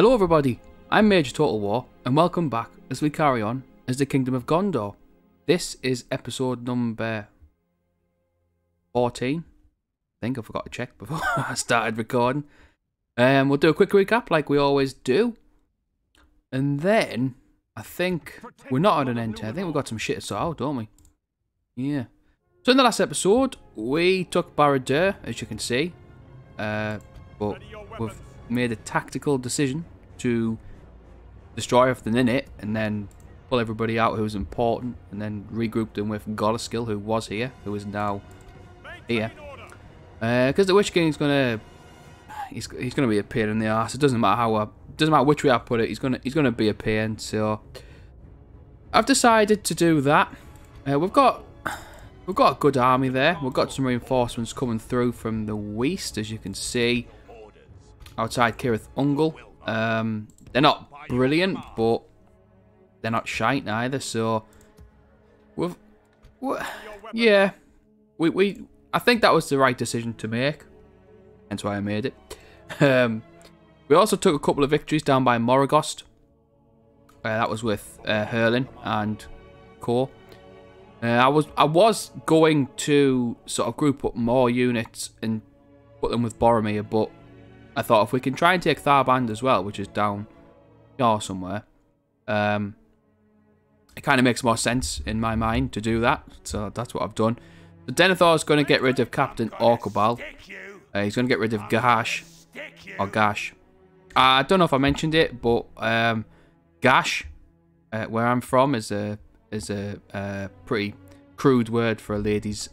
Hello everybody, I'm Major Total War, and welcome back as we carry on as the Kingdom of Gondor. This is episode number 14. I think I forgot to check before I started recording. We'll do a quick recap like we always do. And then, I think we're not at an end here. I think we've got some shit to sort out, don't we? Yeah. So in the last episode, we took Barad-dûr, as you can see. But we've made a tactical decision to destroy everything in it and then pull everybody out who was important and then regroup them with Golaskill, who was here, who is now here. Because the Witch King's gonna he's gonna be a pain in the arse. It doesn't matter which way I put it, he's gonna be a pain. So I've decided to do that. We've got a good army there. We've got some reinforcements coming through from the west, as you can see, outside Cirith Ungol. They're not brilliant, but they're not shite either. So I think that was the right decision to make. Hence why I made it. We also took a couple of victories down by Morgost. That was with Hurlin and Co. I was going to sort of group up more units and put them with Boromir, but I thought if we can try and take Tharband as well, which is down here somewhere, it kind of makes more sense in my mind to do that. So that's what I've done. So Denethor is going to get rid of Captain Orcobal. He's going to get rid of Gash. Or Gash. I don't know if I mentioned it, but Gash, where I'm from, is a pretty crude word for a lady's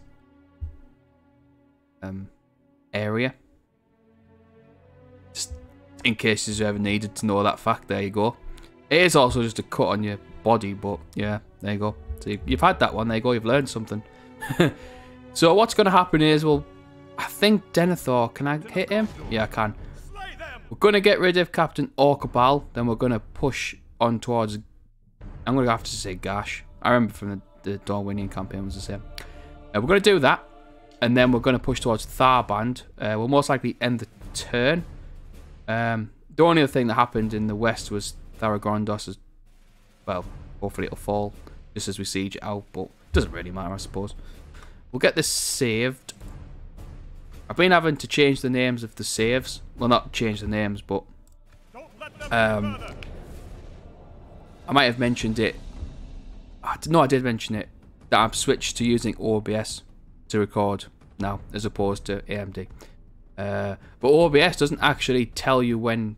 area. Just in case you ever needed to know that fact, there you go. It is also just a cut on your body, but yeah, there you go. So you've had that one, there you go, you've learned something. So what's going to happen is, well, I think Denethor, can I hit him? Yeah, I can. We're going to get rid of Captain Orcobal, then we're going to push on towards, I'm going to have to say Gash. I remember from the Dorwinian campaign was the same. We're going to do that, and then we're going to push towards Tharband. We'll most likely end the turn. The only other thing that happened in the west was Tharagondos. Well, hopefully it'll fall just as we siege it out, but it doesn't really matter, I suppose. We'll get this saved. I've been having to change the names of the saves. Well, not change the names, but I might have mentioned it. No, I did mention it, that I've switched to using OBS to record now as opposed to AMD. But OBS doesn't actually tell you when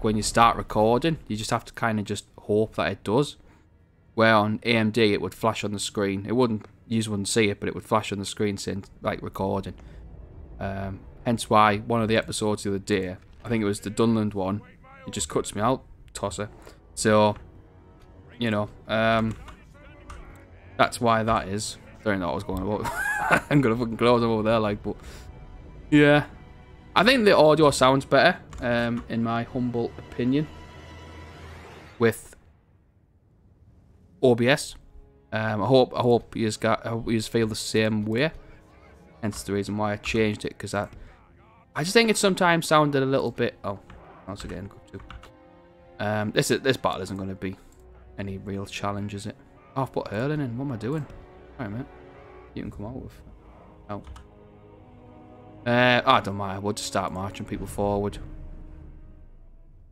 when you start recording. You just have to kind of just hope that it does. Where on AMD it would flash on the screen. It wouldn't, you wouldn't see it, but it would flash on the screen saying like recording. Hence why one of the episodes the other day, I think it was the Dunland one, it just cuts me out, tosser. So you know, that's why that is. I don't know what I was going about. I'm gonna fucking close them over there, like, but yeah, I think the audio sounds better, in my humble opinion, with OBS. I hope you feel the same way. Hence the reason why I changed it, because I just think it sometimes sounded a little bit. Oh, once again, good too. This battle isn't going to be any real challenge, is it? Oh, I've put Hurling in. What am I doing? Alright, mate. You can come out with. Oh. I don't mind. We'll just start marching people forward.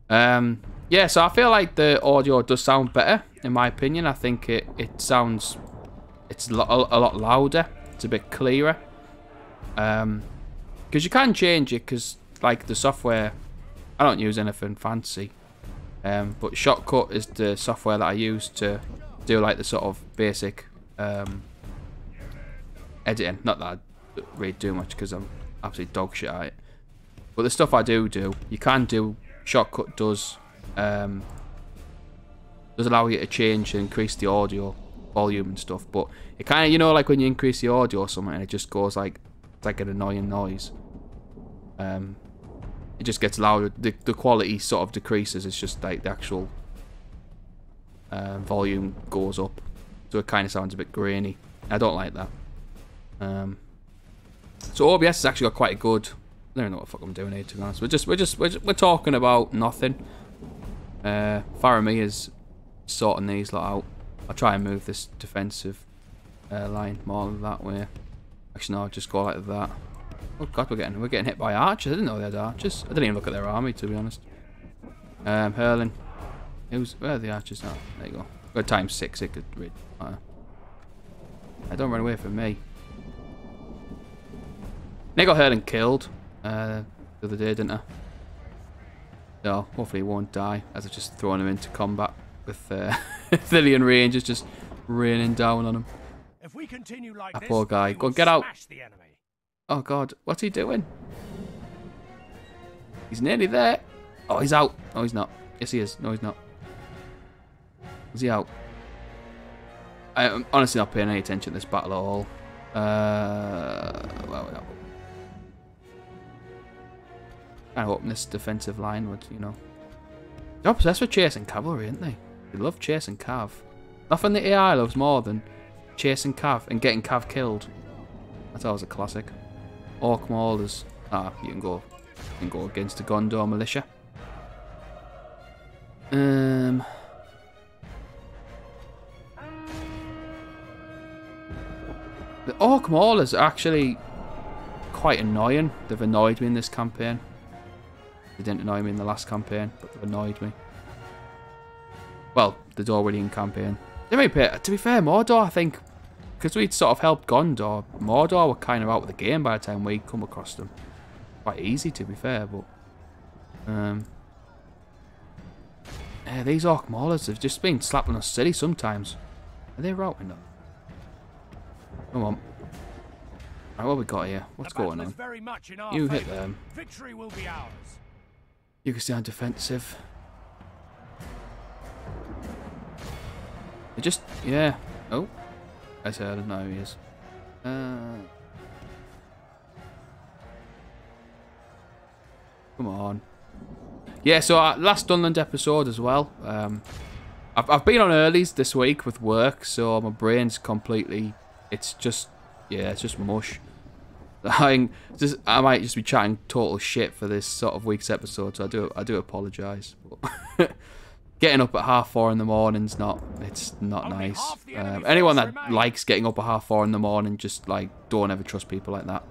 Yeah, so I feel like the audio does sound better, in my opinion. I think it's a lot louder. It's a bit clearer. Because you can change it, because like the software, I don't use anything fancy. But Shotcut is the software that I use to do like the sort of basic editing. Not that I really do much because I'm absolutely dog shit at it. But the stuff I do, you can do. Shotcut does allow you to change and increase the audio volume and stuff. But it kind of, you know, like when you increase the audio or something, and it just goes like, it's like an annoying noise. It just gets louder. The quality sort of decreases. It's just like the actual volume goes up, so it kind of sounds a bit grainy. I don't like that. So OBS has actually got quite a good I don't know what the fuck I'm doing here, to be honest. We're talking about nothing. Faramir is sorting these lot out. I'll try and move this defensive line more that way. Actually, no, I'll just go like that. Oh god, we're getting hit by archers. I didn't know they had archers. I didn't even look at their army, to be honest. Hurling. Where are the archers now? There you go. Got ×6. It could really matter. Don't run away from me. They got hurling killed the other day, didn't I? So hopefully he won't die, as I've just thrown him into combat with Thillian Rangers just raining down on him. If we continue like that poor guy. Go get out. Oh god, what's he doing? He's nearly there. Oh, he's out. No, he's not. Yes, he is. No, he's not. Is he out? I'm honestly not paying any attention to this battle at all. Well, we are. Kind of hoping this defensive line would, you know. They're obsessed with chasing cavalry, aren't they? They love chasing Cav. Nothing the AI loves more than chasing Cav and getting Cav killed. That's always a classic. Orc Maulers. Ah, you can go against the Gondor militia. The Orc Maulers are actually quite annoying. They've annoyed me in this campaign. They didn't annoy me in the last campaign, but they've annoyed me. Well, they're already in campaign. To be fair, Mordor, I think, because we'd sort of helped Gondor, Mordor were kind of out of the game by the time we come across them. Quite easy, to be fair, but... yeah, these Orc Maulers have just been slapping us silly sometimes. Are they routing them? Come on. Right, what we got here? What's going on? You hit them. Victory will be ours. You can stay on defensive. They just, yeah. Oh, I said I don't know who he is. Come on. Yeah, so last Dunland episode as well. I've been on earlies this week with work, so my brain's completely. It's just, yeah, it's just mush. I might just be chatting total shit for this sort of week's episode, so I do apologise. Getting up at 4:30 in the morning's it's not nice. Anyone that likes getting up at 4:30 in the morning, just like don't ever trust people like that.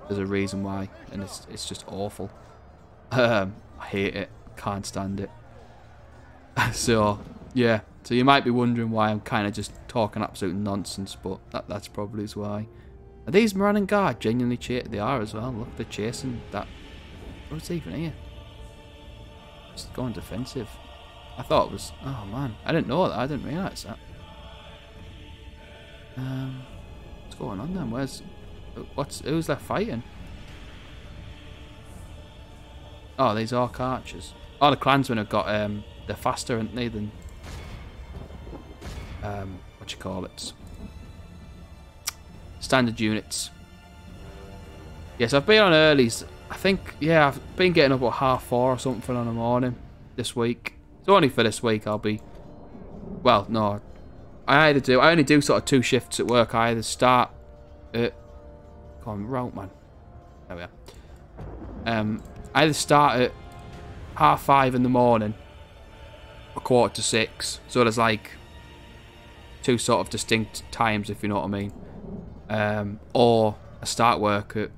There's a reason why, and it's just awful. I hate it. Can't stand it. So yeah. So you might be wondering why I'm kind of just talking absolute nonsense, but that's probably why. Are these Moran and Guard genuinely they are as well. Look, they're chasing that. What's even here? Just going defensive. I thought it was. Oh man, I didn't know that. I didn't realise that. What's going on then? Who's left fighting? Oh, these Orc archers. Oh, the clansmen have got they're faster, aren't they, than what you call it? Standard units. Yes, I've been on earlies. I think, yeah, I've been getting up at 4:30 or something on the morning this week. So only for this week I'll be. Well, no, I only do sort of 2 shifts at work. I either start at. Come on, route man. There we are. I either start at 5:30 in the morning or 5:45. So there's like 2 sort of distinct times, if you know what I mean. Or I start work at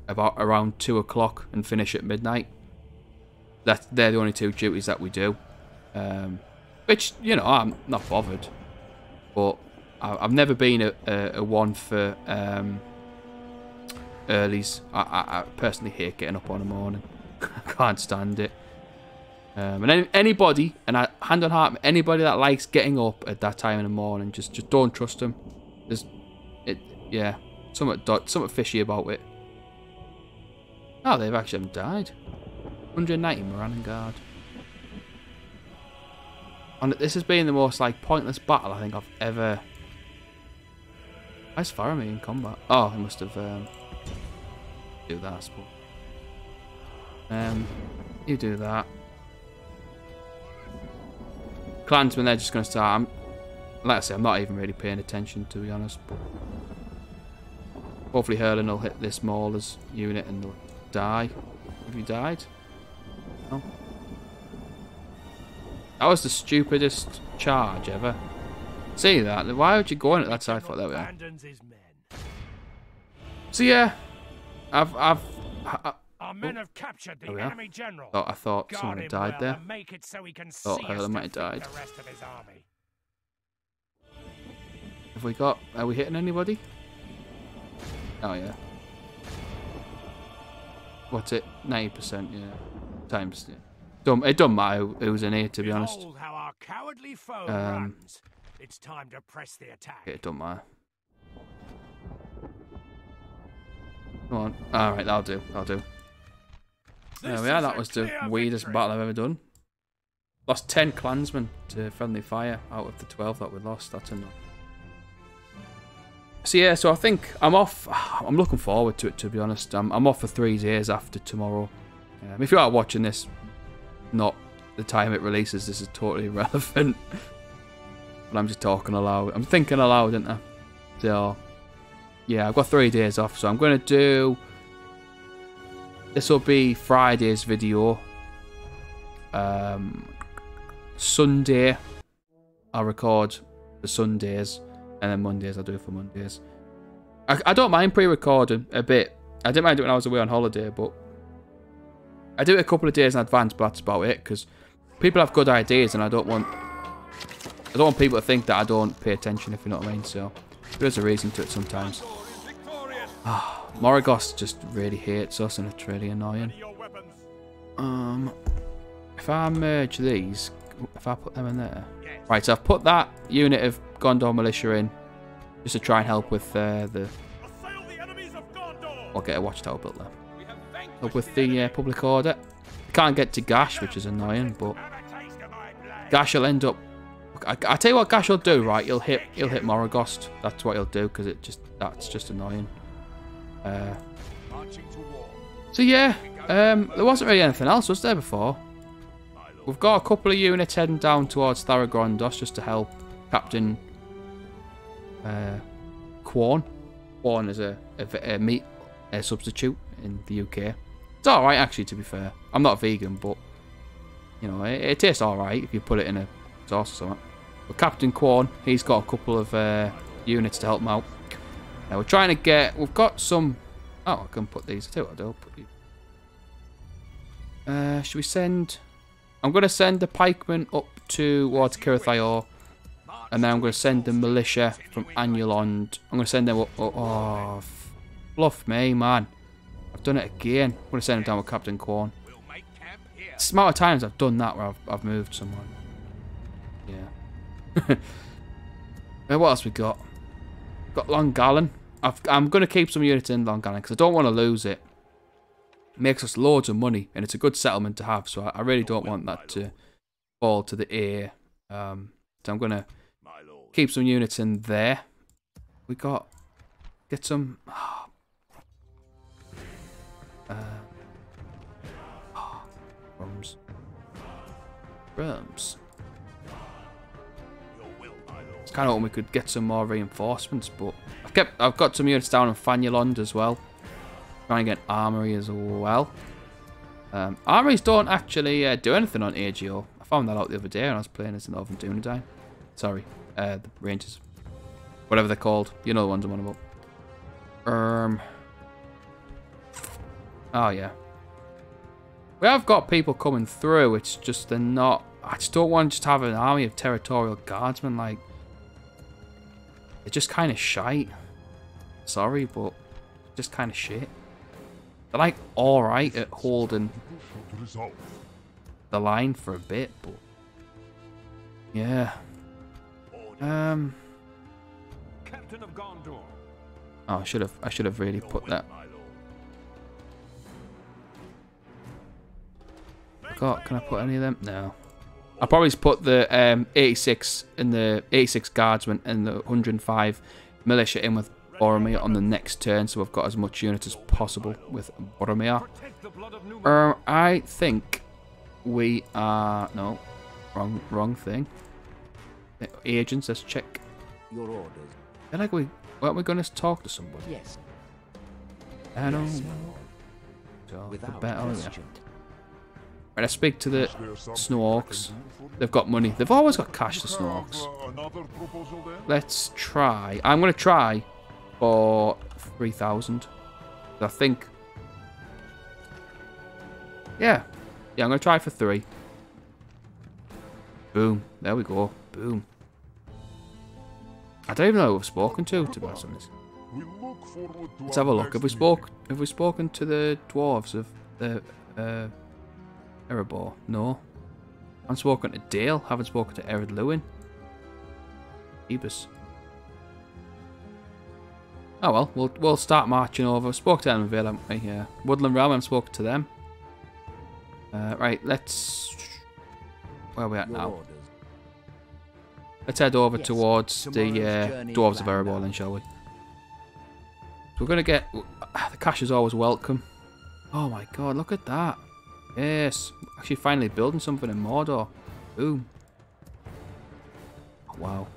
about around 2 o'clock and finish at midnight. They're the only 2 duties that we do. Which, you know, I'm not bothered. But I've never been a one for earlies. I personally hate getting up on the morning. I can't stand it. And anybody, and hand on heart, anybody that likes getting up at that time in the morning, just don't trust them. Yeah, something fishy about it. Oh, they've actually died. 190 Moran and Guard. And this has been the most like pointless battle I think I've ever. Why's Faramir in combat? Oh, he must have do that, I suppose. You do that. Clansmen, they're just going to start. Like I say, I'm not even really paying attention, to be honest. But hopefully Hurling will hit this Maulers unit and die. Have you died? No. That was the stupidest charge ever. See that? Why would you go in at that side? There we are. So yeah, Our men have captured the enemy general. I thought someone had died there. Make it so he can Thought Hurler might have died. The rest of his army. Have we got? Are we hitting anybody? Oh yeah. What's it? 90%. Yeah. Times. Yeah. It don't matter who's in here, to be honest. How our cowardly foe runs. It's time to press the attack. It don't matter. Come on. Alright, that'll do. That'll do. There we are. That was the weirdest battle I've ever done. Lost 10 clansmen to friendly fire out of the 12 that we lost. That's enough. So yeah, so I think I'm off. I'm looking forward to it, to be honest. I'm off for 3 days after tomorrow. If you are watching this, not the time it releases, this is totally irrelevant. But I'm just talking aloud. I'm thinking aloud, aren't I? So yeah, I've got 3 days off, so I'm going to do... This will be Friday's video. Sunday, I'll record the Sundays, and then Mondays I'll do it for Mondays. I don't mind pre-recording a bit. I didn't mind it when I was away on holiday, but I do it a couple of days in advance, but that's about it, because people have good ideas, and I don't want people to think that I don't pay attention, if you know what I mean, so there's a reason to it sometimes. Moragos just really hates us, and it's really annoying. If I merge these, if I put them in there. Right, so I've put that unit of Gondor militia in, just to try and help with the... I'll get a watchtower built there. Help with the public order. Can't get to Gash, which is annoying, but Gash will end up... I tell you what Gash will do, right? He'll hit Moragos. That's what he'll do, because that's just annoying. So yeah, there wasn't really anything else, was there, before? We've got a couple of units heading down towards Tharagondos just to help Captain Quorn. Quorn is a meat substitute in the UK. It's alright, actually, to be fair. I'm not vegan, but, you know, it tastes alright if you put it in a sauce or something. But Captain Quorn, he's got a couple of units to help him out. Now, we're trying to get... We've got some... Oh, I can put these. I tell you what I'll put you. Should we send... I'm going to send the pikemen up towards Kirithayor, and then I'm going to send the militia from Anulond. I'm going to send them up... Oh, fluff me, man. I've done it again. I'm going to send them down with Captain Quorn. It's the amount of times I've done that where I've moved someone. Yeah. What else we got? We've got Longgallen. I'm going to keep some units in Longgallen because I don't want to lose it. It makes us loads of money, and it's a good settlement to have, so I really don't want that to fall to the air. So I'm going to keep some units in there. We got... Get some... Rums. It's kind of hoping we could get some more reinforcements, but I've got some units down in Fanulond as well. Trying to get armory as well. Armories don't actually do anything on AGO. I found that out the other day when I was playing as an Northern Dunedain. Sorry, the Rangers, whatever they're called. You know the ones I'm on about. Oh yeah. We have got people coming through. It's just they're not. I just don't want to just have an army of territorial guardsmen. Like, they're just kind of shite. Sorry, but just kind of shit. They're like alright at holding the line for a bit, but yeah. Captain of Gondor. Oh, I should have really put that. Can I put any of them? No. I'll probably just put the 86 and the 86 guardsmen and the 105 militia in with Boromir on the next turn, so we've got as much units as possible with Boromir. I think we are... No. Wrong thing. Agents, let's check. Your orders. I feel like weren't we going to talk to somebody? Yes. I know. So, for better, yeah. Right, let's speak to the Snorks. They've got money. They've always got cash, the Snorks. Let's try. I'm going to try for 3,000. I think... Yeah. Yeah, I'm going to try for 3. Boom. There we go. Boom. I don't even know who we've spoken to be honest on this. Let's have a look. Have we spoken to the dwarves of the Erebor? No. I haven't spoken to Dale. Haven't spoken to Ered Lewin. Ebus. Oh well, we'll start marching over. Spoke to Elmvale, haven't we? Yeah. Woodland Realm, I've spoken to them. Right, let's... Where are we at now? Let's head over towards the dwarves of Erebor then, shall we? So we're going to get... The cash is always welcome. Oh my god, look at that. Yes. Actually finally building something in Mordor. Boom. Oh, wow.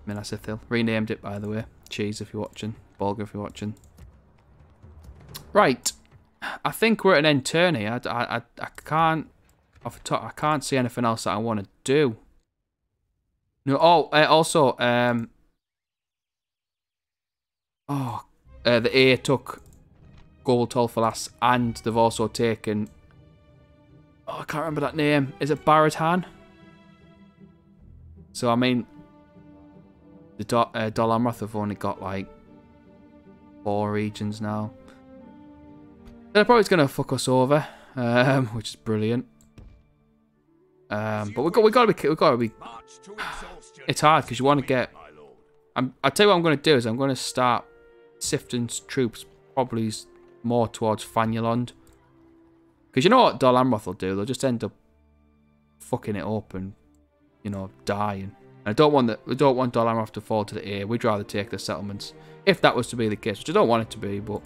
Menasithil. Renamed it, by the way. Cheese if you're watching. Bolga if you're watching. Right. I think we're at an end turn here. I can't... Off the top, I can't see anything else that I want to do. No. Oh, also... the A took Gold Tolfalas, and they've also taken... Oh, I can't remember that name. Is it Baradan? So, I mean... The Dol Amroth have only got, like... 4 regions now. They're probably going to fuck us over, which is brilliant. But we gotta be. It's hard because you want to get. I'll tell you what I'm going to do is I'm going to start sifting troops probably more towards Fanyalond. Because you know what Dol Amroth will do? They'll just end up fucking it up and, you know, dying. And I don't want Dol Amroth to fall to the air. We'd rather take the settlements if that was to be the case, which I don't want it to be, but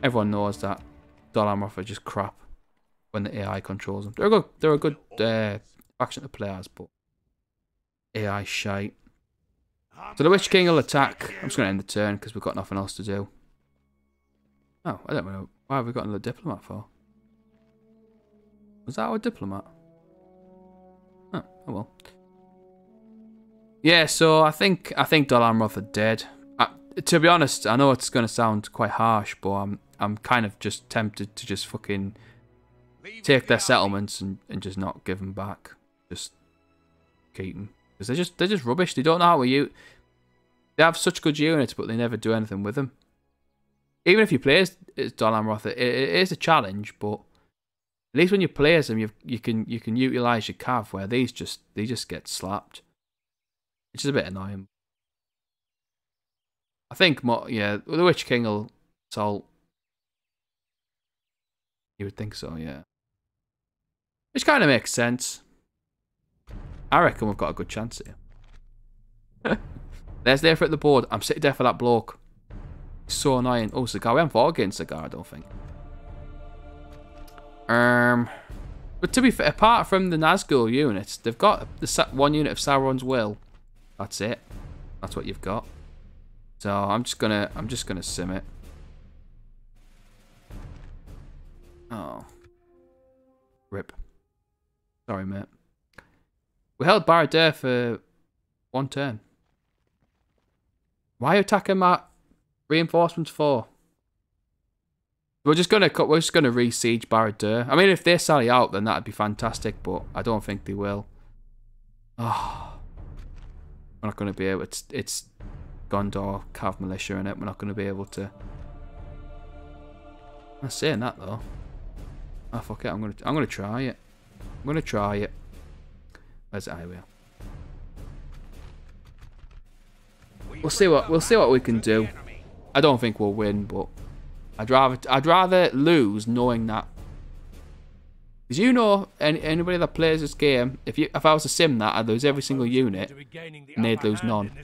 everyone knows that Dol Amroth are just crap when the AI controls them. They're a good faction to play as, but AI shite. So the Witch King will attack. I'm just going to end the turn because we've got nothing else to do. Oh, I don't know. Why have we got another diplomat for? Was that our diplomat? Oh well. Yeah, so I think Dol Amroth are dead. To be honest, I know it's going to sound quite harsh, but I'm kind of just tempted to just fucking take their settlements and just not give them back. Just keep them. Because they're just rubbish. They don't know how to use... They have such good units, but they never do anything with them. Even if you play as Dol Amroth, it is a challenge, but at least when you play as them, you can utilise your cav, where they just get slapped. Which is a bit annoying. I think, yeah, the Witch King will assault. You would think so, yeah. Which kind of makes sense. I reckon we've got a good chance here. There's Denethor at the board. I'm sitting there for that bloke. He's so annoying. Oh, Zagar. We haven't fought against Zagar, I don't think. But to be fair, apart from the Nazgul units, they've got the one unit of Sauron's Will. That's it. That's what you've got. So I'm just gonna sim it. Oh. Rip. Sorry, mate. We held Barad for 1 turn. Why are you attacking my reinforcements for? We're just gonna re-siege Barad. I mean, if they sally out, then that'd be fantastic, but I don't think they will. Oh, we're not gonna be able. It's Gondor Cav militia in it. We're not gonna be able to. I'm saying that though. Oh fuck it! I'm gonna try it. I'm gonna try it. Where's it? Here we are. We'll see what we can do. I don't think we'll win, but I'd rather lose knowing that. Because you know, anybody that plays this game, if I was to sim that, I'd lose every single unit, and they'd lose none. And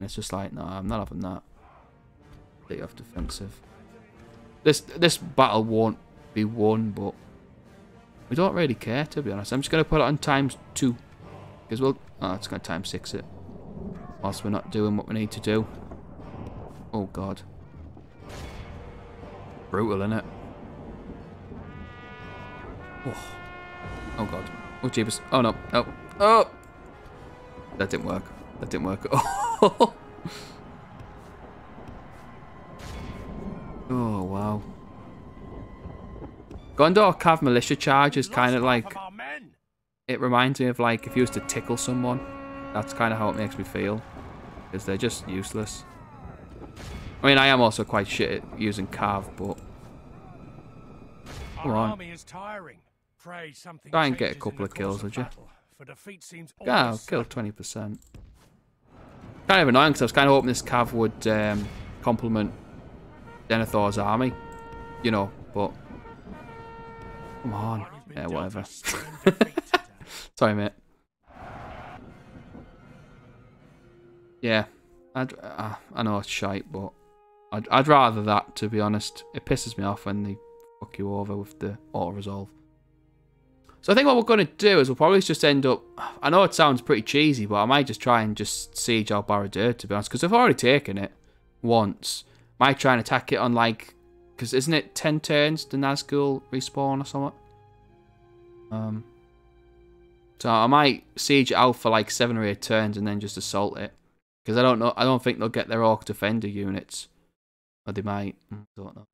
it's just like, no, I'm not having that. Take off defensive. This battle won't be won, but we don't really care, to be honest. I'm just gonna put it on ×2, because it's gonna ×6 it. Whilst we're not doing what we need to do. Oh god. Brutal, innit? Oh. Oh god. Oh jeebus. Oh no. Oh. Oh! That didn't work. That didn't work. Oh, oh wow. Gondor Cav militia charge is kind of like... It reminds me of like if you used to tickle someone. That's kind of how it makes me feel. Because they're just useless. I mean, I am also quite shit at using Cav, but... Come on. Try and get a couple of kills, would you? Yeah, I'll kill 20%. Kind of annoying because I was kind of hoping this Cav would complement Denethor's army. You know, but... Come on. Yeah, whatever. Sorry, mate. Yeah. I know it's shite, but... I'd rather that, to be honest. It pisses me off when they fuck you over with the auto-resolve. So I think what we're going to do is we'll probably just end up... I know it sounds pretty cheesy, but I might just try and just siege out Barad-dûr, to be honest. Because I've already taken it once. Might try and attack it on like... Because isn't it 10 turns the Nazgul respawn or something? So I might siege it out for like 7 or 8 turns and then just assault it. Because I don't know. I don't think they'll get their Orc Defender units. Or they might. I don't know.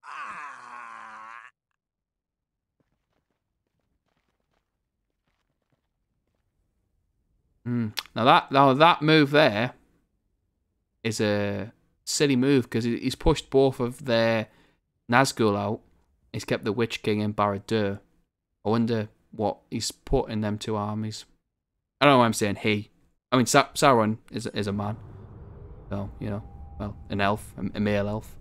Now that move there is a silly move because he's pushed both of their Nazgul out. He's kept the Witch King and Barad-dûr. I wonder what he's put in them 2 armies. I don't know why I'm saying he. I mean, Sauron is a man. So, you know, well, an elf, a male elf.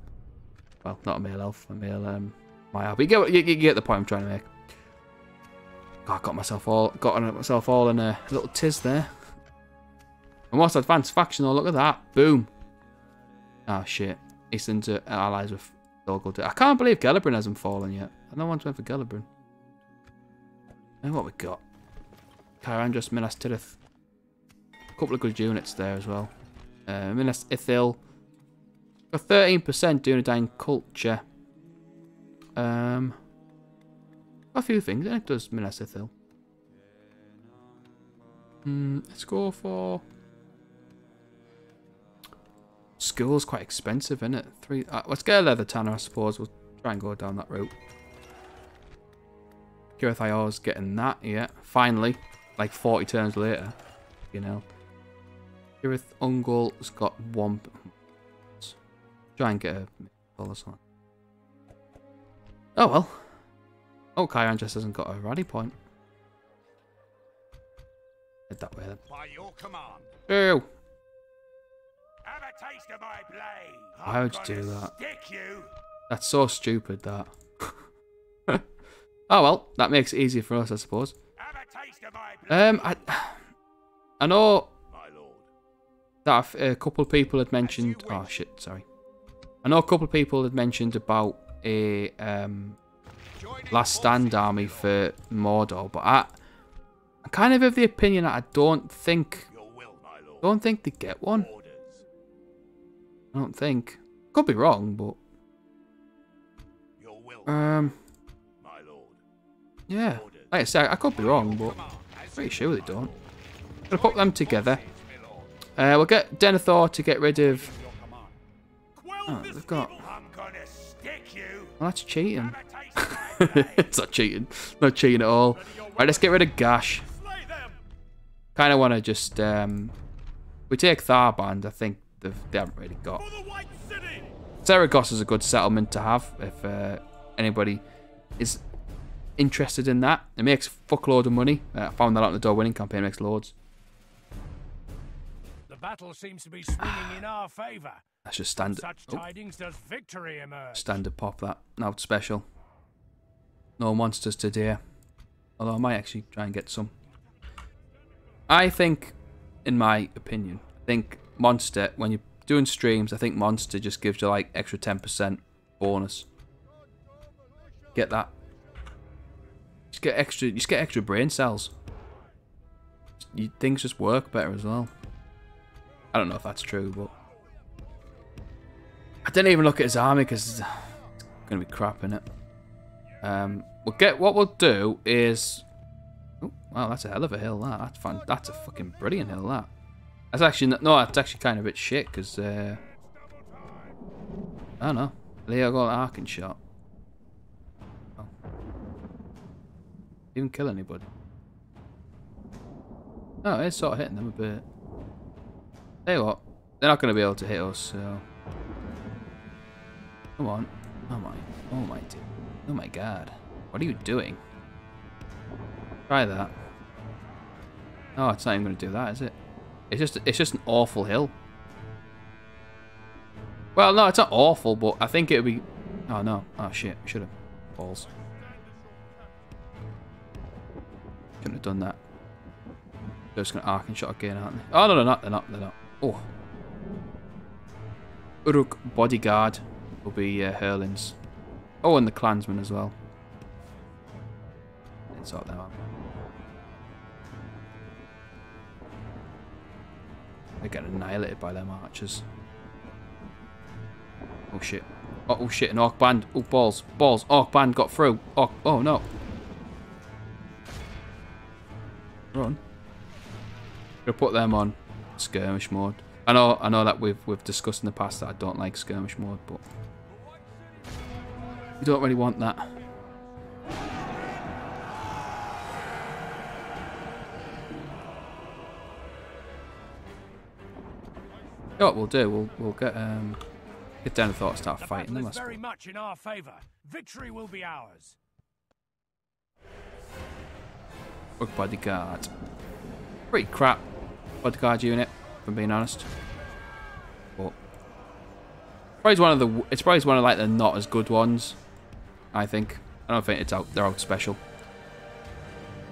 Well, not a male elf, a male Maya. But you get the point I'm trying to make. God, I got myself all in a little tiz there. And what's advanced faction? Oh, look at that! Boom. Ah, shit. Eastern allies with Thorgul. I can't believe Gellibrand hasn't fallen yet. I don't want to went for Gellibrand. And what we got? Kyrandros, Minas Tirith. A couple of good units there as well. Minas Ithil. Got 13% Dunedain culture. A few things, and it does Minas Ithil. Let's go for... School's quite expensive, isn't it? Let's get a leather tanner, I suppose. We'll try and go down that route. Kirith Ior's getting that, yeah. Finally. Like 40 turns later. You know. Kirith Ungol's got 1. Try and get a or something. Oh well. Oh, Kyran just hasn't got a rally point. Head that way then. By your command. Ew. Have a taste of my blade. Why would you do that? You. That's so stupid, that. Oh well, that makes it easier for us, I suppose. Have a taste of my blade. I know my lord. that a couple of people had mentioned... Oh shit, sorry. I know a couple of people had mentioned about a Last Stand army for Mordor, but I'm kind of the opinion that I don't think they get one. I don't think. Could be wrong, but yeah. Like I say, I could be wrong, but I'm pretty sure they don't. Gonna put them together. We'll get Denethor to get rid of... Oh, they've got... Well, that's cheating. It's not cheating. Not cheating at all. Right, let's get rid of Gash. Kind of want to just... we take Tharband, I think they haven't really got... Zeragos is a good settlement to have if anybody is interested in that. It makes a fuckload of money. I found that out in the door winning campaign. It makes loads. The battle seems to be swinging in our favour. That's just standard. Such tidings does victory emerge. Standard pop that. Now it's special. No monsters today. Although I might actually try and get some. I think, in my opinion, I think Monster, when you're doing streams, I think Monster just gives you like extra 10% bonus. Get that. Just get extra brain cells. Things just work better as well. I don't know if that's true, but I didn't even look at his army because Gonna be crap in it. What we'll do is. Oh, wow, that's a hell of a hill. That's fun. That's a fucking brilliant hill. That's actually no. That's actually kind of a bit shit because I don't know. Leo got an arcing shot. Oh. Even kill anybody. Oh, it's sort of hitting them a bit. Tell you what, they're not going to be able to hit us, so... Come on. Oh my god. What are you doing? Try that. Oh, it's not even going to do that, is it? It's just an awful hill. Well, no, it's not awful, but I think it would be... Oh, no. Oh, shit. Should have. Balls. Shouldn't have done that. They're just going to arc and shot again, aren't they? Oh, no, they're not. They're not. Oh. Uruk bodyguard will be Hurlings. Oh, and the clansmen as well. Let's sort that out. They get annihilated by them archers. Oh shit. Oh shit, an orc band. Oh, balls. Orc band got through. Oh no. Run. Gonna put them on skirmish mode. I know that we've discussed in the past that I don't like skirmish mode, but you don't really want that. You know what we'll do? We'll get Denethor to start fighting them. Very much in our favor. Victory will be ours. Look, bodyguard. Pretty crap bodyguard unit, if I'm being honest. But it's probably one of like the not as good ones. I think. I don't think it's out. They're out special.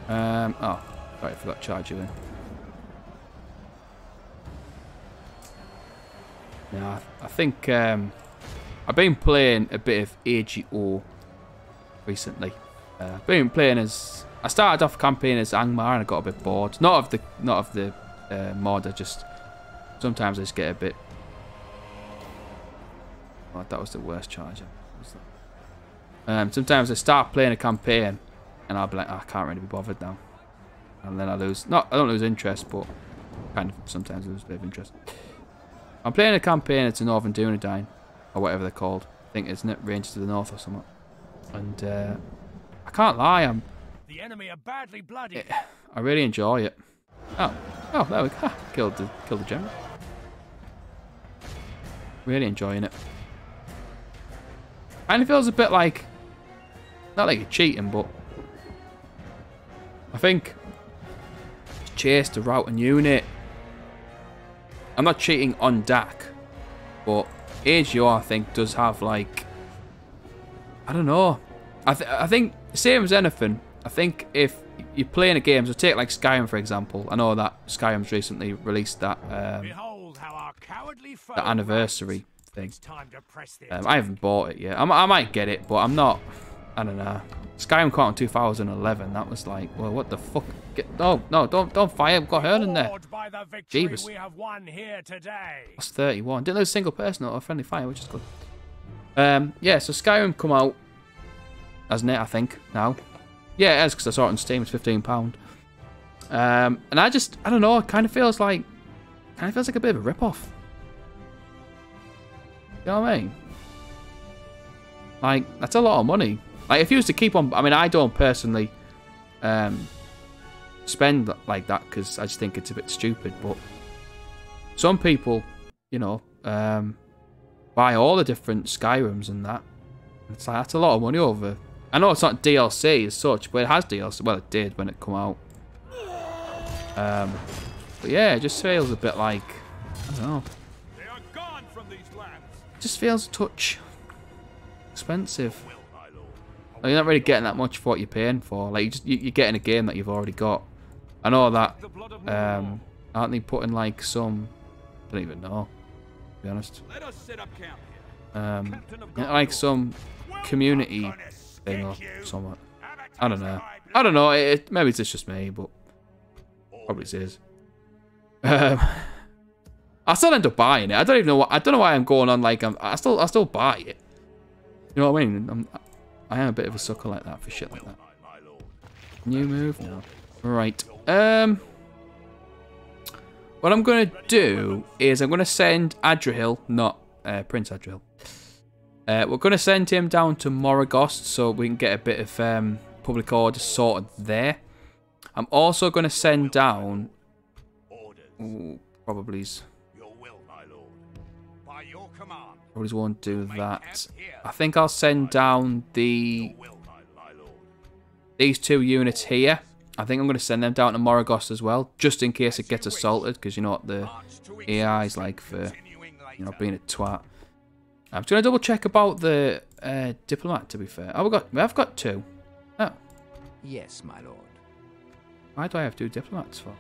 Oh, sorry, I forgot to charge you in. Yeah, I think I've been playing a bit of AGO recently. Been playing as I started off campaign as Angmar and I got a bit bored. Not of the mod. I just sometimes I just get a bit. Oh, that was the worst charger. Sometimes I start playing a campaign and I'll be like, oh, I can't really be bothered now, and then I lose. I don't lose interest, but kind of sometimes I lose a bit of interest. I'm playing a campaign. It's a Northern Dunedain, or whatever they're called. I think, isn't it? Rangers to the North or something. And I can't lie, the enemy are badly bloody. I really enjoy it. Oh, there we go. Killed the general. Really enjoying it. And it feels a bit like, not like you're cheating, but I think chase to route and unit. I'm not cheating on DAC, but AGO I think does have like, I don't know. I think same as anything. I think if you're playing a game, so take like Skyrim for example. I know that Skyrim's recently released that the anniversary thing. I haven't bought it yet. I might get it, but I'm not. I don't know. Skyrim came out in 2011. That was like, well, what the fuck? No, don't fire. We've got her in there. Jeebus. That's 31. Didn't lose a single person or friendly fire, which is good. Yeah, so Skyrim come out, hasn't it? I think now. Yeah, it has because I saw it on Steam. It's £15. And I don't know. It kind of feels like a bit of a rip-off. You know what I mean? Like, that's a lot of money. Like, if you was to keep on... I mean, I don't personally spend like that because I just think it's a bit stupid. But some people, you know, buy all the different Skyrims and that. It's like, that's a lot of money over... I know it's not DLC as such, but it has DLC. Well, it did when it came out. But yeah, it just feels a bit like... I don't know. They are gone from these lands. It just feels a touch expensive. Like, you're not really getting that much for what you're paying for. Like, you're getting a game that you've already got. I know that. Aren't they putting like some? I don't even know. To be honest. Let us set up camp here. Like some community thing or something. I don't know. Maybe it's just me, but probably it is. I still end up buying it. I don't know why I'm going on like I still buy it. You You know what I mean? I am a bit of a sucker like that for shit like that. New move? No. Right. What I'm going to do is I'm going to send Adrihil, not Prince Adrihil. We're going to send him down to Morgost so we can get a bit of public order sorted there. I'm also going to send down... Ooh, probably won't do that. I think I'll send down these 2 units here. I think I'm going to send them down to Morgost as well, just in case it gets assaulted, because you know what the AI is like for, you know, being a twat. I'm just going to double check about the diplomat, to be fair. Oh, I've got 2. Oh. Yes, my lord. Why do I have 2 diplomats for?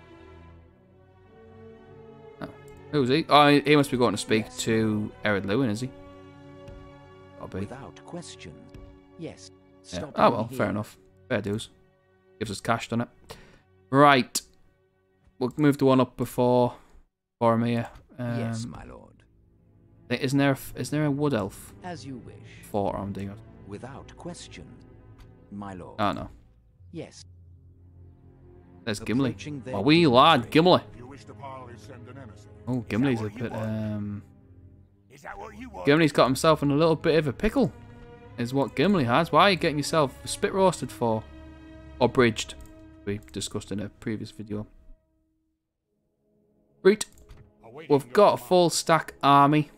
Oh. Who's he? Oh, he must be going to speak to Ered Lewin, is he? Without question. Yes. Yeah. Oh, well, fair enough. Fair dues. Gives us cash, doesn't it? Right. We'll move the one up before him here. Yes, my lord. Isn't there a wood elf? As you wish. Fort on Digo. Without question, my lord. Oh no. Yes. There's Gimli. Oh, wee lad, Gimli. Oh, Gimli's a bit. Gimli's got himself in a little bit of a pickle. Is what Gimli has. Why are you getting yourself spit roasted for? Or bridged. We discussed in a previous video. Right. We've got a full stack army.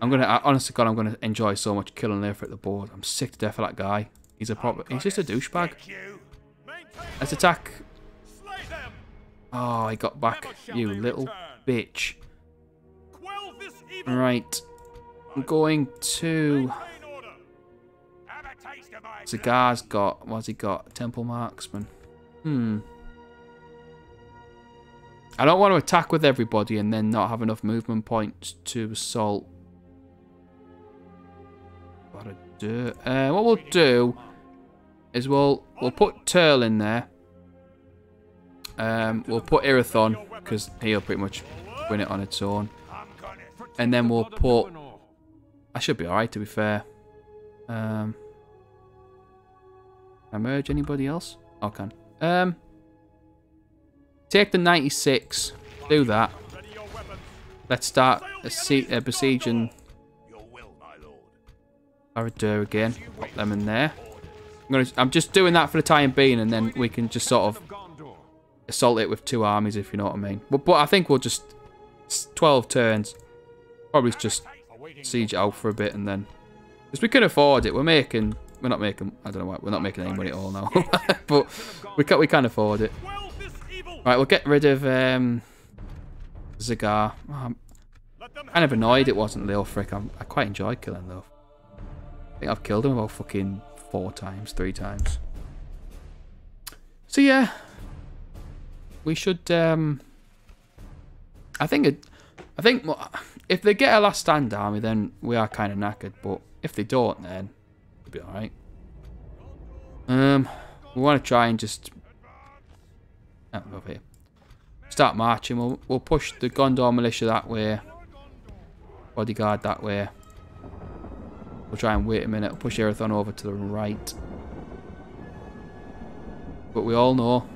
Honestly, God, I'm gonna enjoy so much killing Denethor at the board. I'm sick to death of that guy. He's just a douchebag. Let's attack. Oh, he got back. You little bitch. Right. I'm going to... Zagar's got... What's he got? Temple Marksman. I don't want to attack with everybody and then not have enough movement points to assault. What we'll do is we'll put Turl in there. We'll put Irathon because he'll pretty much win it on its own. And then we'll put... I should be alright, to be fair. Can I merge anybody else? Oh, I can. Take the 96. Do that. Let's start besieging Aradur again. Put them in there. I'm just doing that for the time being, and then we can just sort of assault it with 2 armies, if you know what I mean. But I think we'll just 12 turns. Probably just siege it out for a bit, and then because we can afford it. We're not making. I don't know why we're not making any money at all now, but we can afford it. Right, we'll get rid of Zagar. Oh, I'm kind of annoyed it wasn't Leofric. I quite enjoy killing though. I think I've killed him about fucking 3 times. So yeah, we should. I think if they get a last stand army, then we are kind of knackered. But if they don't, then it'll be all right. We want to try and just over here. Start marching. We'll push the Gondor militia that way. Bodyguard that way. We'll try and wait a minute. Push Irathon over to the right. But we all know.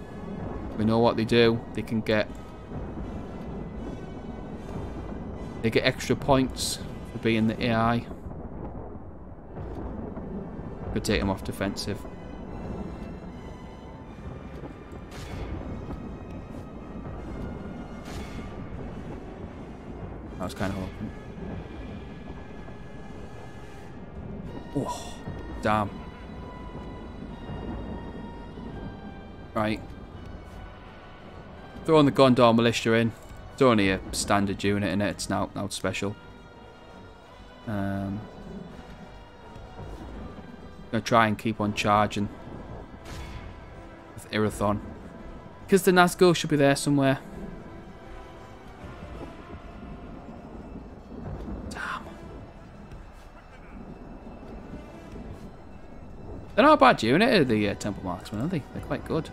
We know what they do. They can get... They get extra points for being the AI. Could take them off defensive. I was kind of hoping. Oh, damn. Right. Throwing the Gondor militia in. It's only a standard unit in it. It's now special. Gonna try and keep on charging with Irathon, because the Nazgul should be there somewhere. They're not a bad unit, the Temple Marksmen, are they? They're quite good.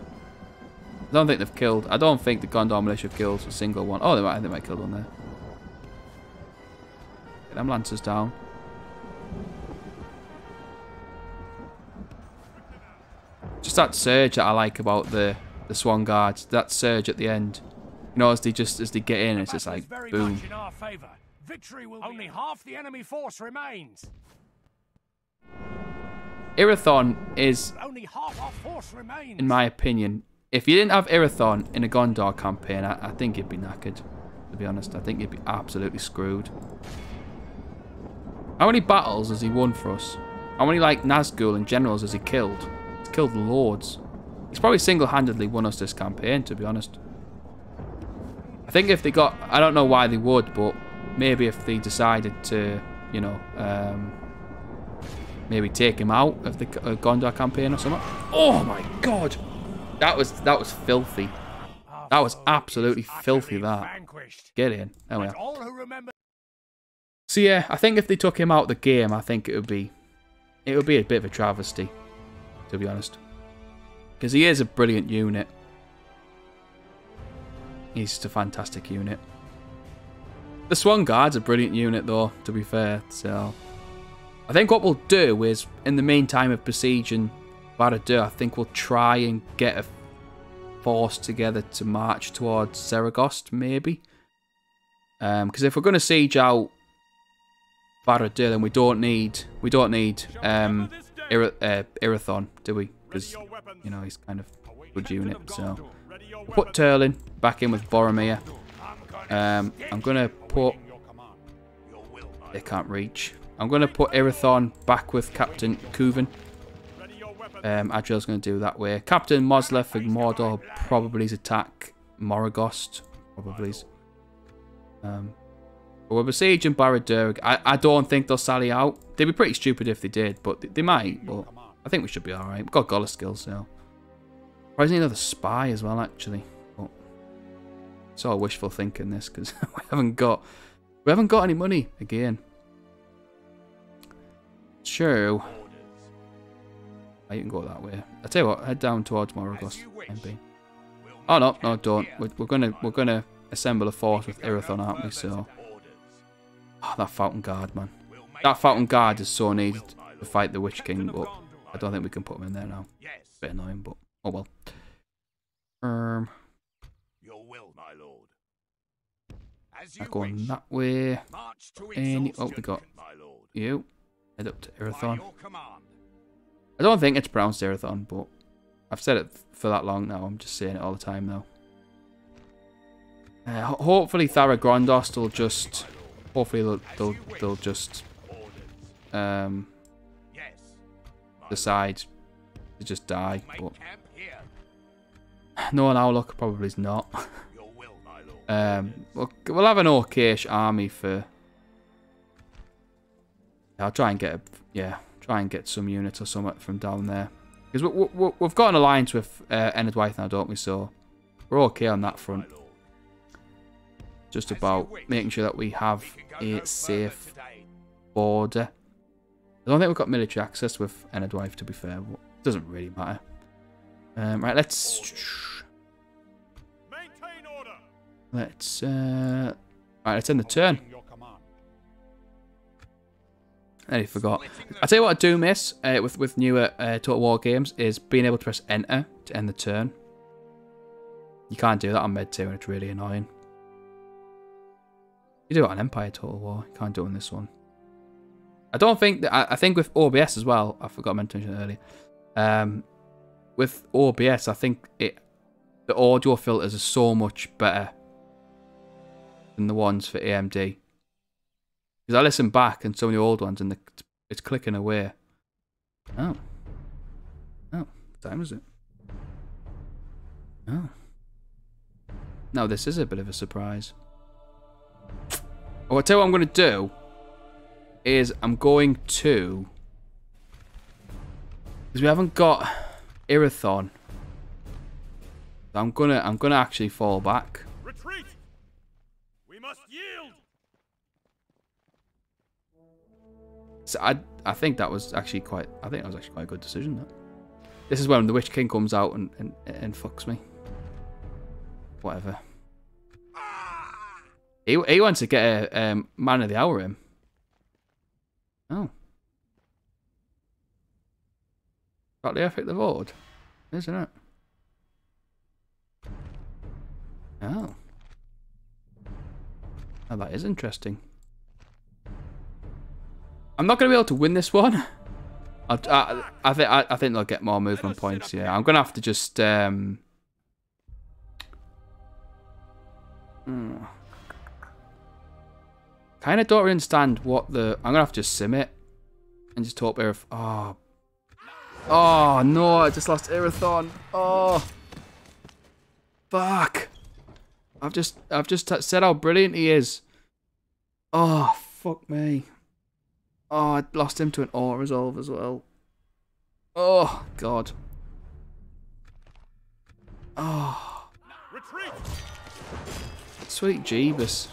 I don't think they've killed... I don't think the Gondor militia have killed a single one. Oh, they might kill one there. Get them lancers down. Just that surge that I like about the Swan Guards. That surge at the end. You know, as they get in, it's just like boom. Victory will only half the enemy force remains. Irathon is, Only half our force remains. in my opinion, if you didn't have Irathon in a Gondor campaign, I think you'd be knackered. To be honest, I think you'd be absolutely screwed. How many battles has he won for us? How many like Nazgul and generals has he killed? He's killed loads. He's probably single-handedly won us this campaign, to be honest. I think if they got, I don't know why they would, but maybe if they decided to, you know, maybe take him out of the Gondor campaign or something. Oh my god, that was filthy. That was absolutely filthy. That. Get in. There we are. So yeah, I think if they took him out of the game, I think it would be a bit of a travesty, to be honest. Because he is a brilliant unit. He's just a fantastic unit. The Swan Guard's a brilliant unit though, to be fair. So I think what we'll do is, in the meantime of besieging Barad-dûr, I think we'll try and get a force together to march towards Zaragost, maybe. Because if we're going to siege out Barad-dûr, then we don't need Irathon, do we? Because, you know, he's kind of a good unit. So we'll put Turlin back in with Boromir. I'm going to put... They can't reach. I'm going to put Irathon back with Captain Kuven. Adriel's going to do that way. Captain Mosler for Mordor probably attack Moraghost. Probably. But we're besieging Barad-dûr. I don't think they'll sally out. They'd be pretty stupid if they did, but they might. But I think we should be alright. We've got Gala skills, so. Probably need another spy as well, actually. But it's all wishful thinking, this, because we haven't got any money again. Sure. Oh, you can go that way. I tell you what, head down towards Moraghost, MP. Oh no, don't. We're gonna assemble a force with Irathon, aren't we? So, oh, that Fountain Guard, man. That Fountain Guard is so needed to fight the Witch King, but I don't think we can put him in there now. Bit annoying, but oh well. Your will, my lord. I'm going that way. Oh, we got you. Head up to Irathon. I don't think it's pronounced Irathon, but I've said it for that long now. I'm just saying it all the time now. Hopefully Thara-Grondost will just... Hopefully they'll just... decide to just die, but... No, now look, probably is not. We'll have an okayish army for... I'll try and get some units or something from down there, because we've got an alliance with Enedwaith now, don't we? So we're okay on that front. Just about making sure that we have a safe border. I don't think we've got military access with Enedwaith, to be fair, but it doesn't really matter. Right, let's end the turn. I forgot. I tell you what I do miss with newer Total War games is being able to press enter to end the turn. You can't do that on Med 2 and it's really annoying. You do it on Empire Total War, you can't do it on this one. I don't think that, I think with OBS as well, I forgot to mention it earlier. With OBS, I think the audio filters are so much better than the ones for AMD. Because I listen back and some of the old ones and it's clicking away. Oh. What time is it? Oh. Now this is a bit of a surprise. Oh, I'll tell you what I'm going to do. Is I'm going to... Because we haven't got Irathon. I'm gonna actually fall back. Retreat! We must yield! So I think that was actually quite a good decision. That. This is when the Witch King comes out and fucks me. Whatever. He wants to get a Man of the Hour in. Oh. Got the effect of vote. Isn't it? Oh. Oh, that is interesting. I'm not going to be able to win this one. I think they'll get more movement points. Yeah, I'm going to have to just kind of don't really understand what the. I'm going to have to just sim it and just hope if. Oh no! I just lost Irathon. Oh, fuck! I've just said how brilliant he is. Oh, fuck me. Oh, I lost him to an auto resolve as well. Oh god. Oh. Retreat. Sweet Jeebus.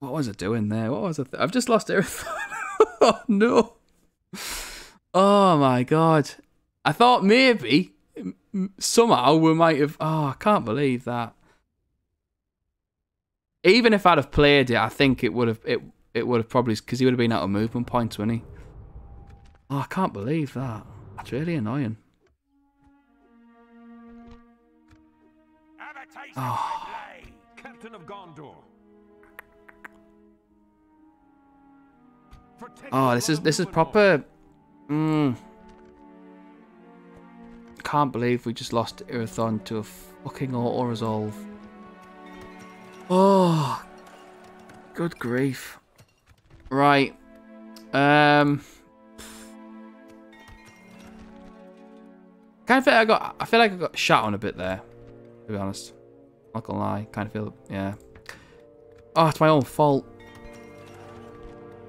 What was I doing there? What was I? I've just lost Irathon. Oh no. Oh my god. I thought maybe somehow we might have. Oh, I can't believe that. Even if I'd have played it, I think it would have probably, because he would have been out of movement points, wouldn't he? Oh, I can't believe that. That's really annoying. Oh. Captain of Gondor. Oh, this is proper. Can't believe we just lost Irathon to a fucking auto resolve. Oh, good grief. Right. I feel like I got shot on a bit there, to be honest. Not gonna lie. Kind of feel, yeah. Oh, it's my own fault.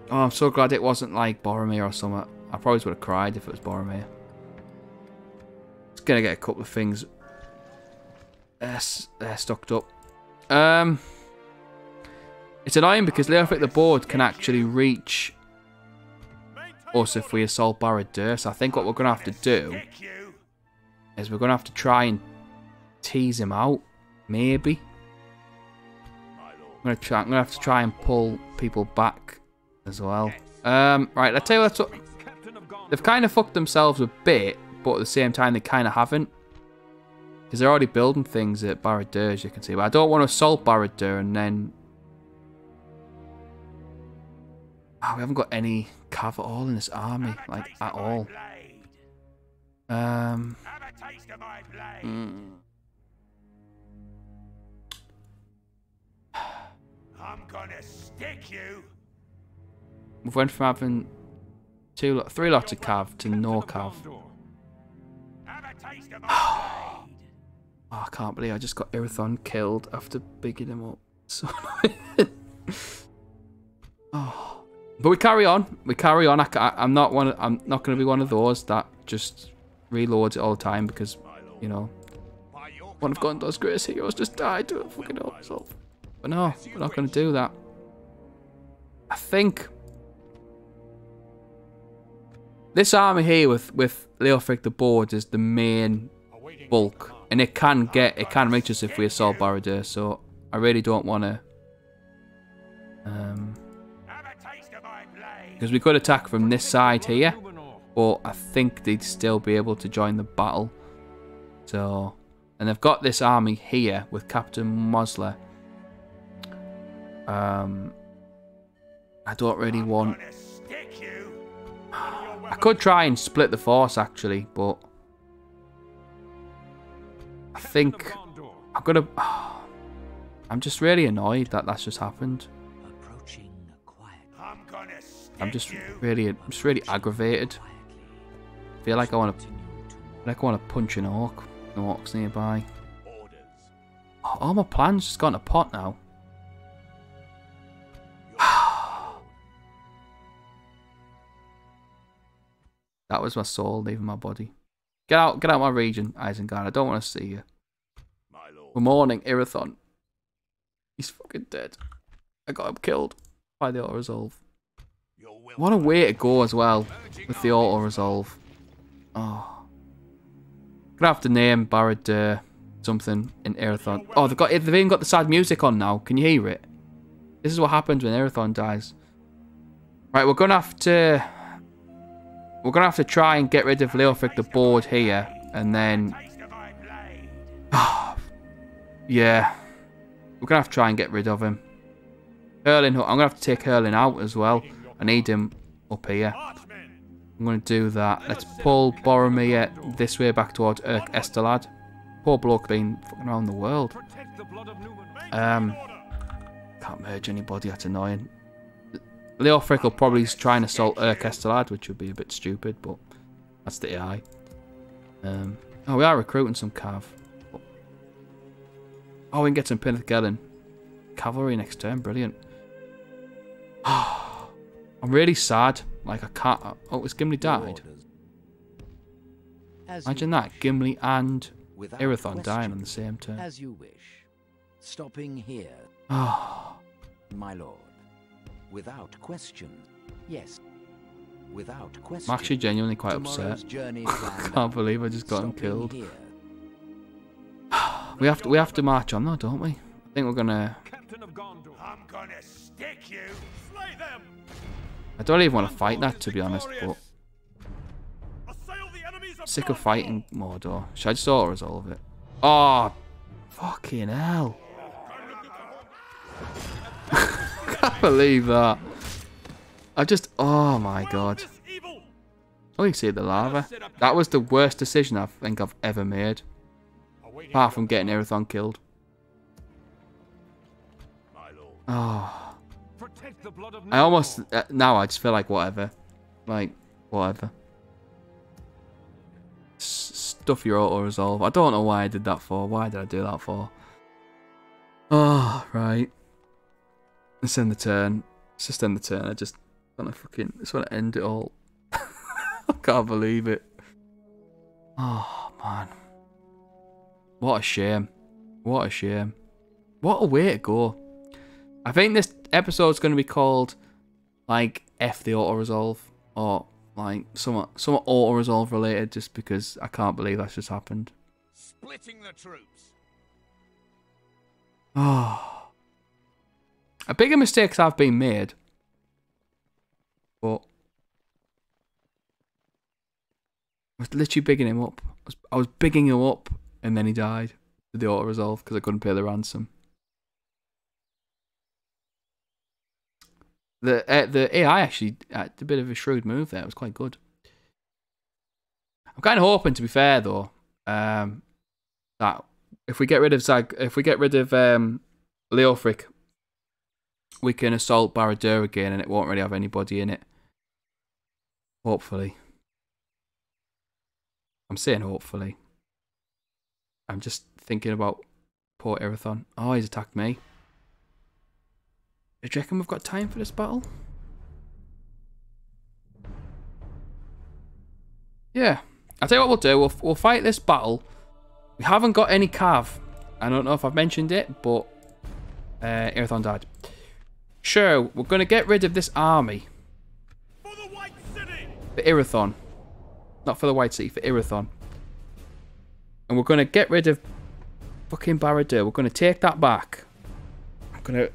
Oh, I'm so glad it wasn't like Boromir or something. I probably would have cried if it was Boromir. It's gonna get a couple of things stuck up. It's annoying because Leofric the board can actually reach us if we assault Barad-dûr. So I think what we're gonna have to do is we're gonna have to try and tease him out. Maybe. I'm gonna have to try and pull people back as well. Right, let's tell you what. They've kind of fucked themselves a bit, but at the same time they kind of haven't, because they're already building things at Barad-dûr, as you can see. But I don't want to assault Barad-dûr and then. Oh, we haven't got any cav at all in this army, like at all. I'm gonna stick you. We've went from having 3 lots of cav to no cav. Oh, I can't believe I just got Irathon killed after bigging him up. So annoying. Oh. But we carry on. We carry on. I'm not going to be one of those that just reloads it all the time because, you know, one of Gondor's greatest heroes just died to a fucking himself. But no, we're not going to do that. I think this army here with Leofric the board is the main bulk, and it can reach us if we assault Barad-dûr. So I really don't want to. Because we could attack from this side here, but I think they'd still be able to join the battle. So, and they've got this army here with Captain Mosler. I don't really want. I could try and split the force actually, but I think I'm gonna. I'm just really annoyed that that's just happened. I'm just really aggravated. I feel like I want to punch an orc. The orcs nearby. Oh, all my plans just gone to pot now. That was my soul leaving my body. Get out my region, Isengard. I don't want to see you. We're mourning Irathon. He's fucking dead. I got him killed by the auto resolve. What a way to go as well with the auto resolve. Oh, gonna have to name Barad something in Irathon. Oh, they've even got the sad music on now. Can you hear it? This is what happens when Irathon dies. Right, we're gonna have to. We're going to have to try and get rid of Leofric the board here. And then... yeah. We're going to have to try and get rid of him. Hurling, I'm going to have to take Hurling out as well. I need him up here. I'm going to do that. Let's pull Boromir this way back towards Estelad. Poor bloke been fucking around the world. Can't merge anybody, that's annoying. Leofric will probably try and assault Estelad, which would be a bit stupid, but that's the AI. Oh, we are recruiting some Cav. Oh, we can get some Pinnath cavalry next turn, brilliant. I'm really sad. Like, I can't... Oh, has Gimli died? Imagine that. Gimli and Irithan dying on the same turn. As you wish. Stopping here. Oh. My lord. Without question. Yes. Without question. I'm actually genuinely quite upset. I can't believe I just got him killed. We have to march on though, don't we? I think we're gonna... Captain of Gondor. I'm gonna stick you. Slay them. I don't even want to fight that, to be honest, but... Sick of fighting Mordor. Should I just auto-resolve it? Oh! Fucking hell. I can't believe that. I just... Oh my god. Oh, you can see the lava. That was the worst decision I think I've ever made. Apart from getting Irithan killed. Oh... I almost... now I just feel like whatever. Like, whatever. Stuff your auto-resolve. I don't know why I did that for. Why did I do that for? Oh, right. Let's end the turn. Let's just end the turn. I just want to end it all. I can't believe it. Oh, man. What a shame. What a shame. What a way to go. I think this episode's going to be called, like, F the auto-resolve. Or, like, somewhat auto-resolve related, just because I can't believe that's just happened. Splitting the troops. Oh. A bigger mistakes have been made. But I was literally bigging him up. I was bigging him up, and then he died with the auto-resolve because I couldn't pay the ransom. The AI actually had a bit of a shrewd move there. It was quite good. I'm kind of hoping, to be fair though, that if we get rid of Leofric, we can assault Barad-dûr again, and it won't really have anybody in it. Hopefully. I'm saying hopefully. I'm just thinking about poor Irithan. Oh, he's attacked me. Do you reckon we've got time for this battle? Yeah. I'll tell you what we'll do. We'll fight this battle. We haven't got any Cav. I don't know if I've mentioned it, but Irithan died. Sure, we're going to get rid of this army. For the White City. For Irithan. Not for the White City, for Irithan. And we're going to get rid of fucking Barad-dûr. We're going to take that back. I'm going to...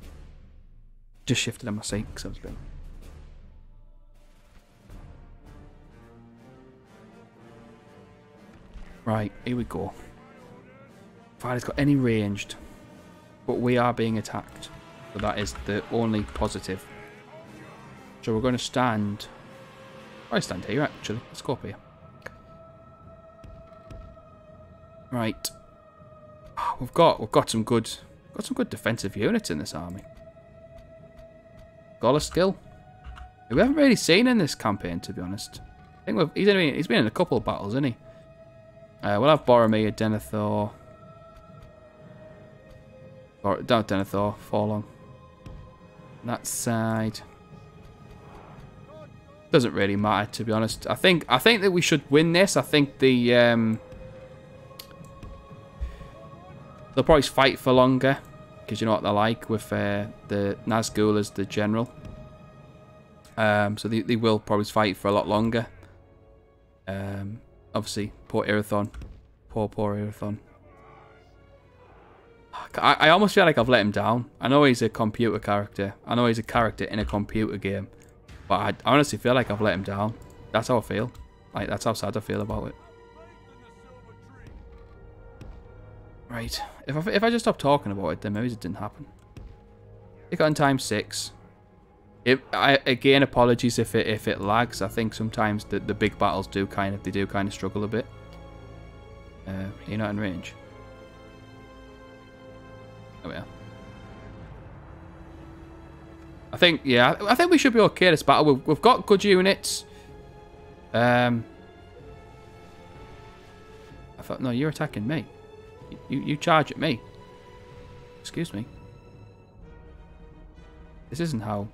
Just shifted on my seat because I was being... Right, here we go. Fighter's got any ranged. But we are being attacked. So that is the only positive. So we're going to stand... I stand here actually. Let's go up here. Right. We've got some good defensive units in this army. Scholar skill. We haven't really seen in this campaign, to be honest. I think he's been in a couple of battles, isn't he? We'll have Boromir, Denethor. Or down Denethor, Forlong. That side. Doesn't really matter, to be honest. I think that we should win this. I think the they'll probably fight for longer. Because you know what they're like with the Nazgul as the general. So they will probably fight for a lot longer. Obviously, poor Irithan. Poor Irithan. I almost feel like I've let him down. I know he's a computer character. I know he's a character in a computer game. But I honestly feel like I've let him down. That's how I feel. Like, that's how sad I feel about it. Right. If I just stop talking about it, then maybe it didn't happen. It got in time 6. Again, apologies if it lags. I think sometimes the big battles do kind of struggle a bit. You're not in range. Oh yeah. I think we should be okay this battle. We've got good units. I thought, no, you're attacking me. You charge at me. Excuse me. This isn't how.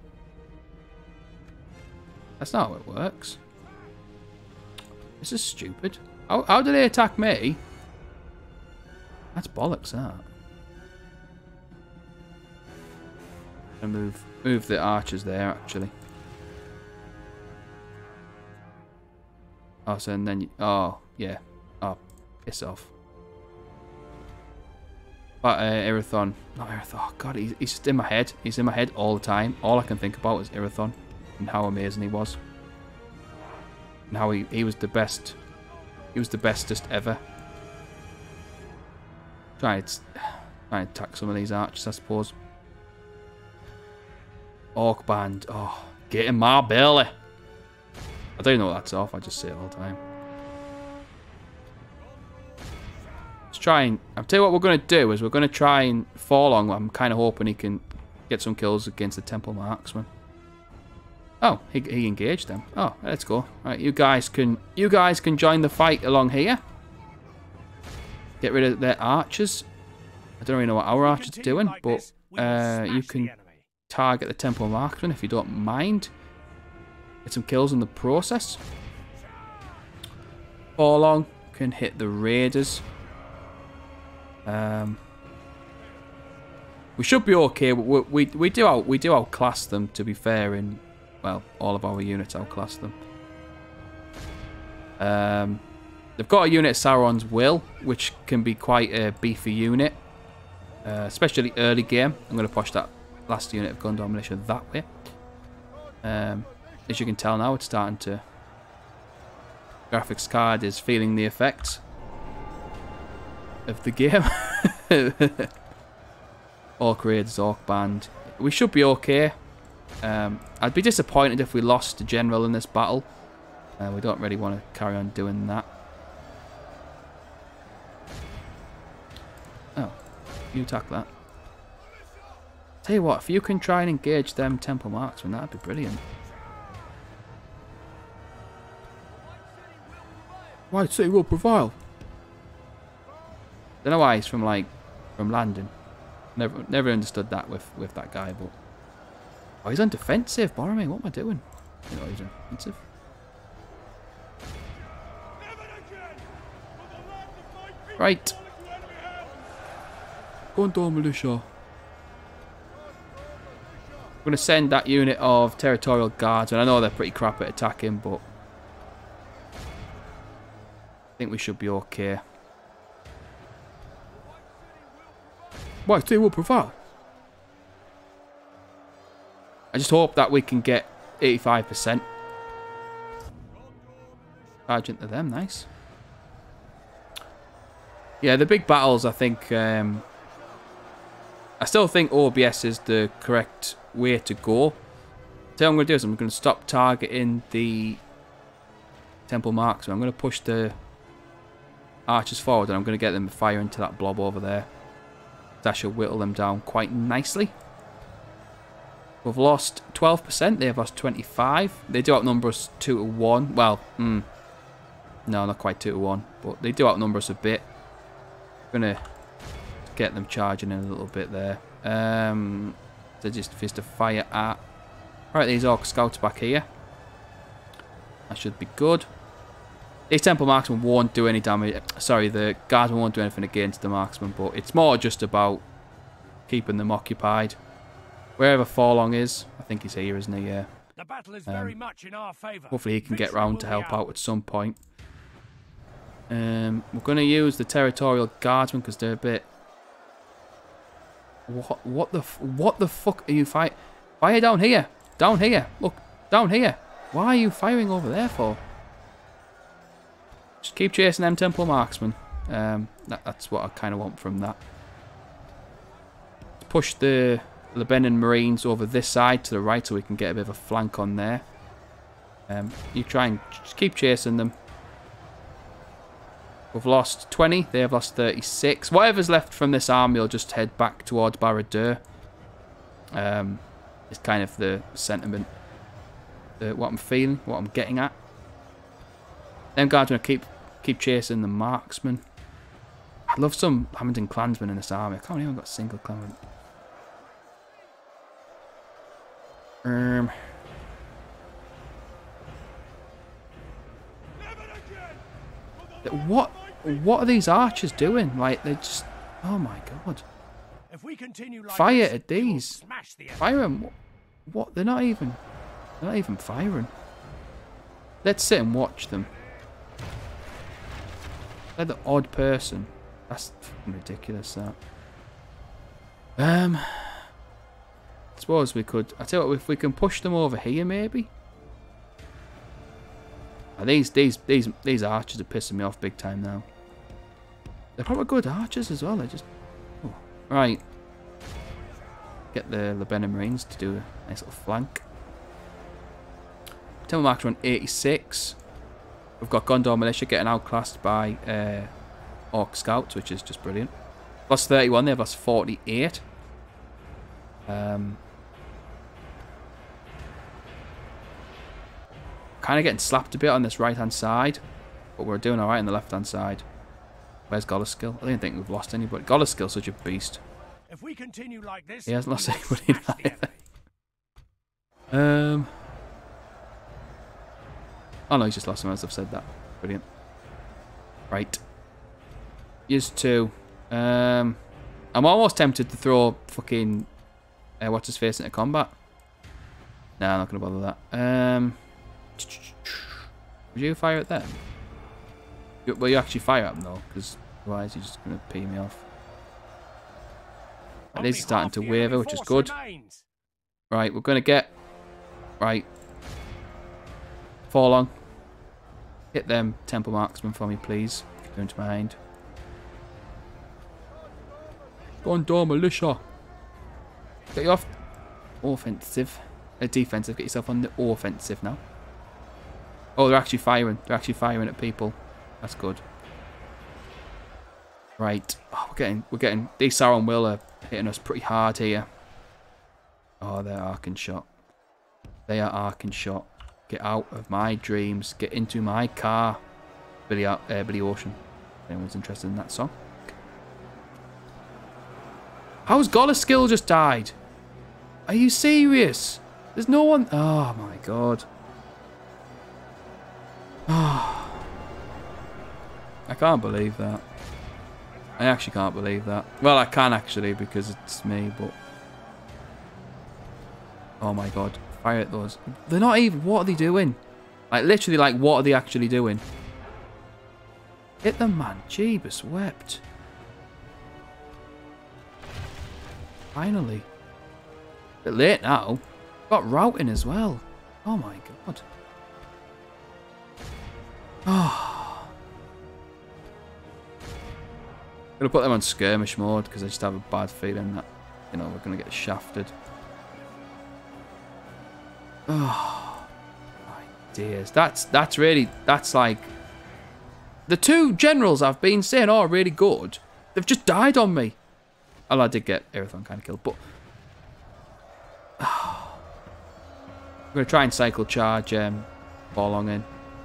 That's not how it works. This is stupid. How do they attack me? That's bollocks, that. And move the archers there, actually. Oh, so and then oh yeah. Oh, piss off. But Irathon. Not Irathon. Oh god, he's just in my head. He's in my head all the time. All I can think about is Irathon and how amazing he was. And how he was the best. He was the bestest ever. Try and attack some of these archers, I suppose. Orc band. Oh, get in my belly. I don't know what that's off. I just say it all the time. Let's try and... I'll tell you what we're going to do is we're going to try and Forlong. I'm kind of hoping he can get some kills against the Temple Marksman. Oh, he engaged them. Oh, let's go. Right, you guys can join the fight along here. Get rid of their archers. I don't really know what our archers are doing, but you can target the Temple Marksman if you don't mind. Get some kills in the process. Forlong can hit the raiders. We should be okay. We do outclass them, to be fair. In well, all of our units outclass them. They've got a unit of Sauron's Will, which can be quite a beefy unit, especially early game. I'm going to push that last unit of Gondor militia that way. As you can tell now, it's starting to... Graphics card is feeling the effects of the game. Orc Raiders, Orc Band. We should be okay. I'd be disappointed if we lost the general in this battle. We don't really want to carry on doing that. Oh, you attack that. Tell you what, if you can try and engage them Temple Marksmen, that'd be brilliant. White City will prevail. Don't know why he's from Landon. Never understood that with that guy, but oh, he's on defensive. Boromir, what am I doing? You know, he's on defensive. Right. Gondor militia. I'm going to send that unit of territorial guards, and I know they're pretty crap at attacking, but I think we should be okay. White City will prevail. I just hope that we can get 85%. Charge into them, nice. Yeah, the big battles, I think... I still think OBS is the correct way to go. So what I'm going to do is I'm going to stop targeting the Temple Marksman. I'm going to push the archers forward and I'm going to get them to fire into that blob over there. That should whittle them down quite nicely. We've lost 12%. They've lost 25%. They do outnumber us 2-1. Well, no, not quite 2-1. But they do outnumber us a bit. Gonna get them charging in a little bit there. They're just fist of fire at. Right, these Orc Scouts back here. That should be good. These Temple Marksmen won't do any damage. Sorry, the Guardsmen won't do anything against the Marksmen, but it's more just about keeping them occupied. Wherever Forlong is, I think he's here, isn't he? Yeah. The battle is very much in our favor. Hopefully he can get round to help out at some point. We're going to use the Territorial Guardsmen because they're a bit... What the fuck are you fighting? Fire down here! Down here! Look! Down here! Why are you firing over there for? Just keep chasing them temple marksmen. That's what I kind of want from that. Push the Lebanon Marines over this side to the right so we can get a bit of a flank on there. You try and just keep chasing them. We've lost 20. They have lost 36. Whatever's left from this army will just head back towards Barad-dûr. It's kind of the sentiment. What I'm feeling. What I'm getting at. Them guys are going to keep chasing the marksmen. I'd love some Hamilton clansmen in this army. I can't believe I've got a single clansman. What are these archers doing? Like, they just... Oh my god. If we continue like Fire this, at these. Fire them. What? They're not even firing. Let's sit and watch them. They're the odd person. That's fucking ridiculous, that. I suppose we could... I tell you what, if we can push them over here, maybe? These archers are pissing me off big time now. They're probably good archers as well. They're just... Oh. Right. Get the Lebanon Marines to do a nice little flank. Temple marks are on 86. We've got Gondor Militia getting outclassed by Orc Scouts, which is just brilliant. Lost 31, they've lost 48. Kind of getting slapped a bit on this right-hand side, but we're doing alright on the left-hand side. Where's Golaskill? I don't think we've lost anybody. Golaskill's such a beast. If we continue like this, he hasn't lost anybody either. Oh no, he's just lost him as I've said that. Brilliant. Right. Used to. I'm almost tempted to throw fucking what's his face into combat. No, I'm not gonna bother that. Would you fire at them? Well, you actually fire at them though, because otherwise you're just gonna pee me off. It is starting to waver, which is good. Right, we're gonna get right. Forlong. Hit them temple marksmen for me, please. Going to behind. Gondor Militia. Get you off. Offensive. Defensive. Get yourself on the offensive now. Oh, they're actually firing. They're actually firing at people. That's good. Right. Oh, we're getting. These Sauron Will are hitting us pretty hard here. Oh, they're arcing shot. They are arcing shot. Get out of my dreams. Get into my car. Billy Ocean. If anyone's interested in that song. How's Golaskill just died? Are you serious? There's no one... Oh my god. Oh. I can't believe that. I actually can't believe that. Well, I can actually because it's me, but... Oh my god. Fire at those. They're not even... What are they doing? Like, literally, like, what are they actually doing? Hit them, man. Jeebus wept. Finally. A bit late now. Got routing as well. Oh my god. Oh. Gonna put them on skirmish mode because I just have a bad feeling that, you know, we're gonna get shafted. Oh my dears. That's like the two generals I've been saying are really good. They've just died on me. Well, I did get Erathon kind of killed, but I'm gonna try and cycle charge Forlong in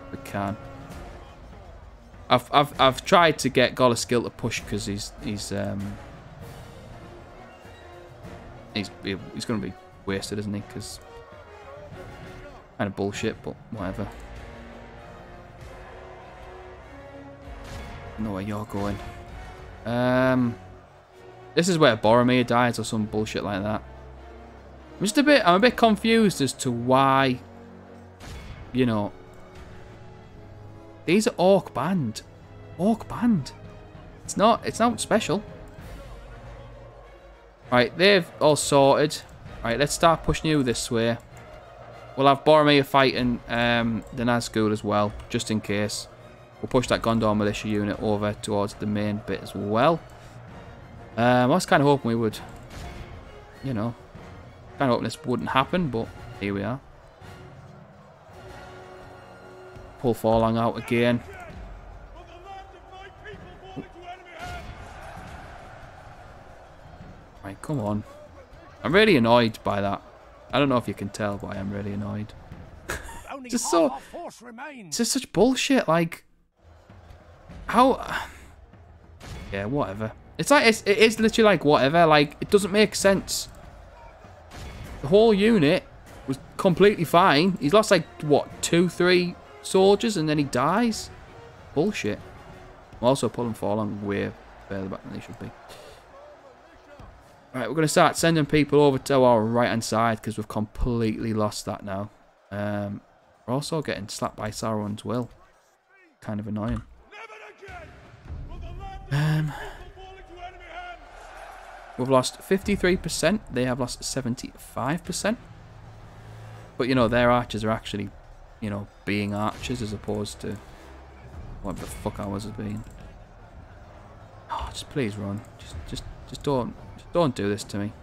if we can. I've tried to get Golaskill to push because he's gonna be wasted, isn't he? Because kind of bullshit, but whatever. I know where you're going. This is where Boromir dies or some bullshit like that. I'm a bit confused as to why, you know, these are Orc Band. Orc Band. It's not special. Right, they've all sorted. Right, let's start pushing you this way. We'll have Boromir fighting the Nazgul as well, just in case. We'll push that Gondor militia unit over towards the main bit as well. I was kind of hoping we would, you know, kind of hoping this wouldn't happen, but here we are. Pull Forlong out again. Right, come on. I'm really annoyed by that. I don't know if you can tell, but I am really annoyed. It's just such bullshit. Like, how? Yeah, whatever. It's like it is literally like whatever. Like, it doesn't make sense. The whole unit was completely fine. He's lost like what 2-3 soldiers, and then he dies. Bullshit. I'm also pulling Forlong way further back than they should be. Right, we're going to start sending people over to our right-hand side because we've completely lost that now. We're also getting slapped by Sauron's will. Kind of annoying. We've lost 53%. They have lost 75%. But, you know, their archers are actually, you know, being archers as opposed to whatever the fuck ours has been. Oh, just please run. Just don't do this to me.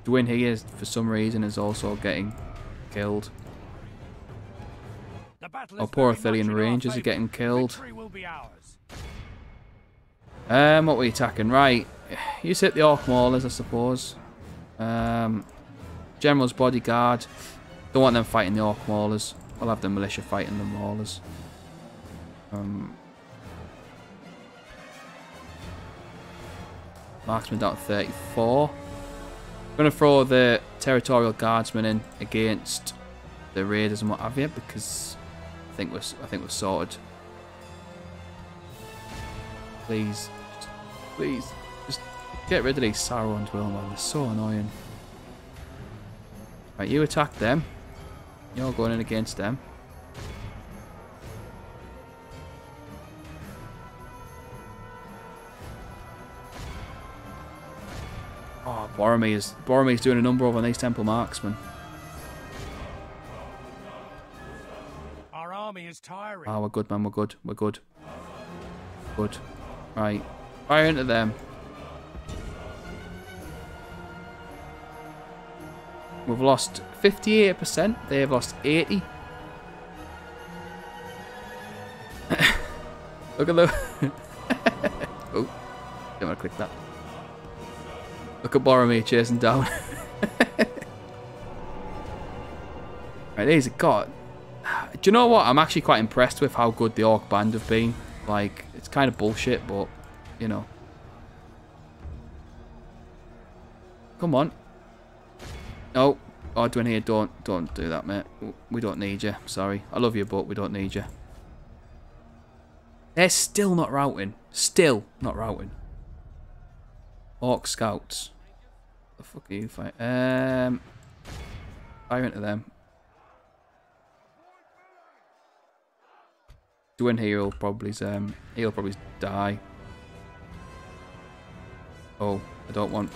Dwyn here, for some reason, is also getting killed. Our poor Arthurian Rangers are getting killed. What are we attacking? Right. You hit the Orc Maulers, I suppose. General's Bodyguard. Don't want them fighting the Orc Maulers. We'll have the militia fighting the Maulers. Marksman down to 34. I'm going to throw the Territorial Guardsmen in against the Raiders and what have you, because I think we're sorted. Please, just get rid of these Sauron's will, man. They're so annoying. Right, you attack them. You're going in against them. Oh, Boromir's doing a number over on these Temple Marksmen. Our army is tiring. Oh, we're good, man. We're good. We're good. Good. Right. Fire into them. We've lost 58%. They have lost 80%. Look at the... Oh. Don't want to click that. Look at Boromir chasing down. Right, here's a god. Do you know what? I'm actually quite impressed with how good the Orc band have been. Like, it's kind of bullshit, but, you know. Come on. No. Oh, Dwyn here, don't do that, mate. We don't need you. Sorry. I love you, but we don't need you. They're still not routing. Still not routing. Orc scouts. What the fuck are you fighting? Fire into them. Dwyn here will probably die. Oh, I don't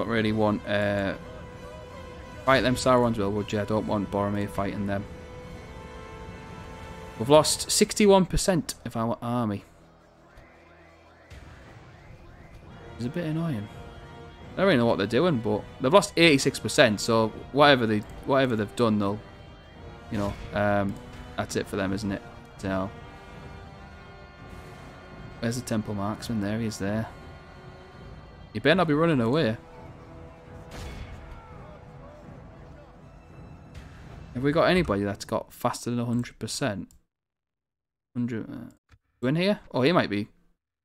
really want fight them Sauron's will, would you? I don't want Boromir fighting them. We've lost 61% of our army. It's a bit annoying. I don't really know what they're doing, but they've lost 86%. So whatever they've done, they'll, you know, that's it for them, isn't it? So where's the Temple Marksman? There he is. There. You better not be running away. Have we got anybody that's got faster than 100%? 100. Go in here? Oh, he might be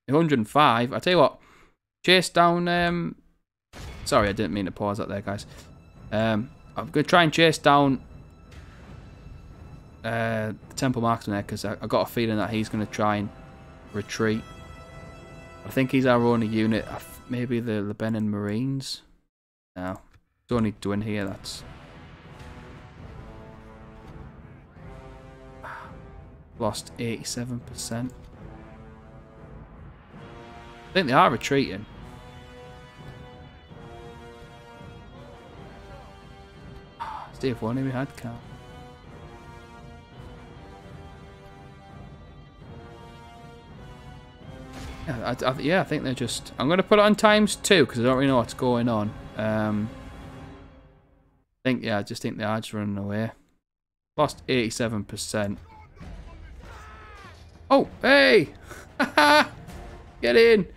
105. I tell you what. Chase down. Sorry, I didn't mean to pause that there, guys. I'm going to try and chase down the Temple Marksman there, because I got a feeling that he's going to try and retreat. I think he's our only unit. Maybe the Lebanon Marines. No, it's only Dwyn here. That's lost 87%. I think they are retreating. See if only we had Cav. Yeah, I think they're just... I'm going to put it on ×2 because I don't really know what's going on. I just think they are just running away. Lost 87%. Oh, hey! Get in!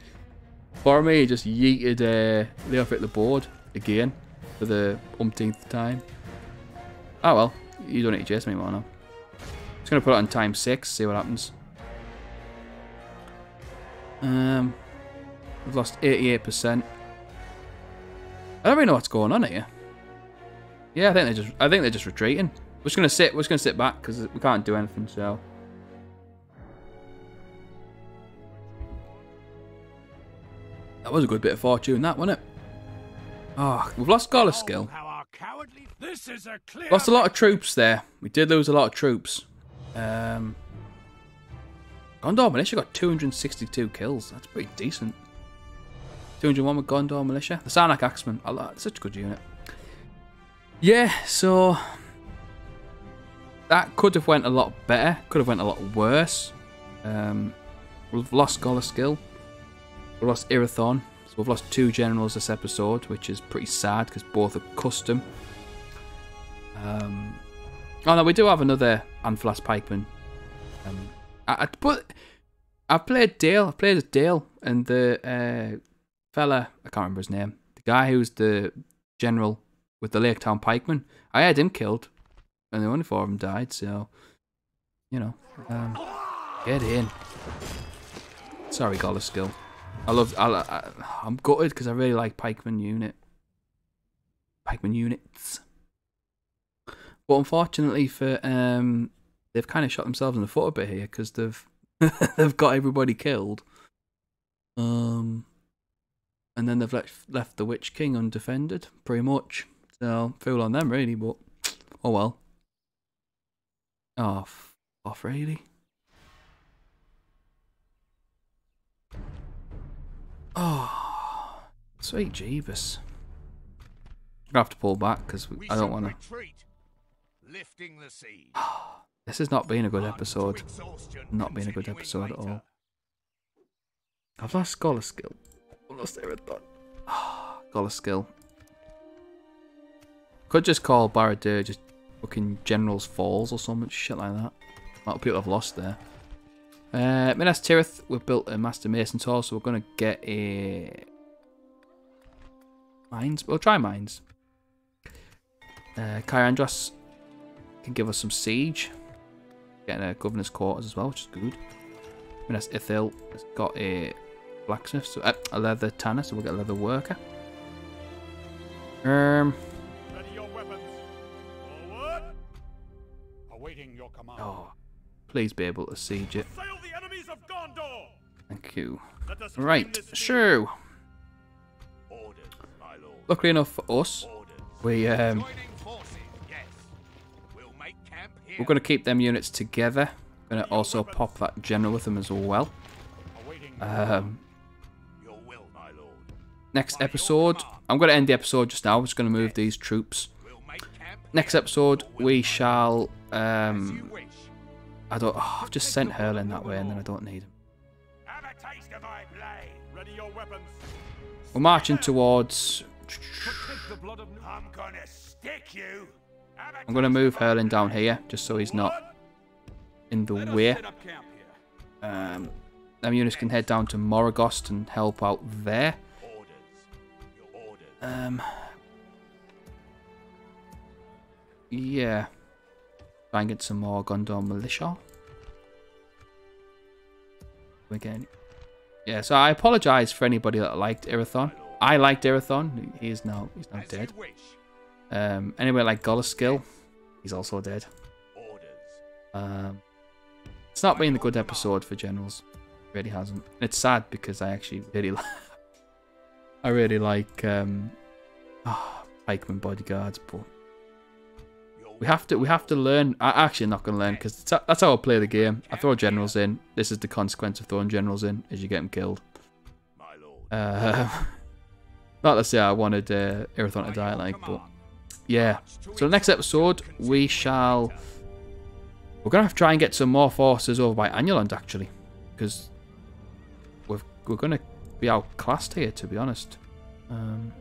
For me, he just yeeted Leo off at the board again for the umpteenth time. Oh well, you don't need to chase me anymore now. Just going to put it on ×6, see what happens. We've lost 88%. I don't really know what's going on here. Yeah, I think they're just retreating. We're just gonna sit back because we can't do anything. So that was a good bit of fortune, that wasn't it? Oh, we've lost scholar skill. Lost a lot of troops there. We did lose a lot of troops. Gondor Militia got 262 kills. That's pretty decent. 201 with Gondor Militia. The Sarnak Axemen. Such a good unit. Yeah, so that could have went a lot better. Could have went a lot worse. We've lost scholar skill. We've lost Irathon. So we've lost 2 generals this episode, which is pretty sad because both are custom. Oh no, we do have another Anflas Pikeman. But I've played Dale. I've played as Dale, and the fella, I can't remember his name. The guy who's the general with the Lake Town Pikeman. I had him killed, and the only 4 of them died. So, you know, get in. Sorry, Scholar skill. I'm gutted because I really like Pikeman units. But unfortunately for they've kind of shot themselves in the foot a bit here because they've they've got everybody killed. And then they've left the Witch King undefended, pretty much. So fool on them really, but oh well. Oh, off really. Oh, sweet Jeebus. I'm gonna have to pull back because I don't want to. Lifting the siege. This has not been a good episode. Not been a good episode at all. I've lost scholar skill. I've lost Irathon. Scholar skill. Could just call Barad-dûr just fucking General's Falls or something, shit like that. A lot of people have lost there. Minas Tirith, we've built a Master Mason Tower, so we're going to get a... Mines? We'll try mines. Kyrandros can give us some siege. Getting a Governor's Quarters as well, which is good. Minas Ithil has got a blacksmith, so a leather tanner, so we'll get a leather worker. Ready your weapons. Forward. Awaiting your command. Oh, please be able to siege it. Assail the enemies of Gondor. Thank you. Right, so Orders, my lord. luckily enough for us, we Joining forces, yes. We'll make camp here. we're going to keep them units together. Going to also pop that general with them as well. Awaiting your will, my lord. Next episode, I'm going to end the episode just now. I'm just going to move these troops. We'll make camp Next episode, we shall. as you wish. I've just sent Hurlin that way, and then I don't need him. Have a taste of my blade. Ready your weapons. We're marching towards. I'm gonna stick you. I'm going to move Hurlin down here, just so he's not in the way. Them units can head down to Moraghost and help out there. Yeah. Try and get some more Gondor militia. Again. Yeah, so I apologise for anybody that liked Irathon. I liked Irathon. He's now dead. Anyway, like Golaskill, he's also dead. It's not been a good episode for generals. It really hasn't. It's sad because I actually really like I really like pikeman bodyguards, but we have to learn. I'm actually not going to learn because that's how I play the game. I throw generals in. This is the consequence of throwing generals in: is you get them killed. Not to say I wanted Irathon to die, like, but yeah. So the next episode, we're going to have to try and get some more forces over by Annuland, actually. Because we're going to be outclassed here, to be honest. I'm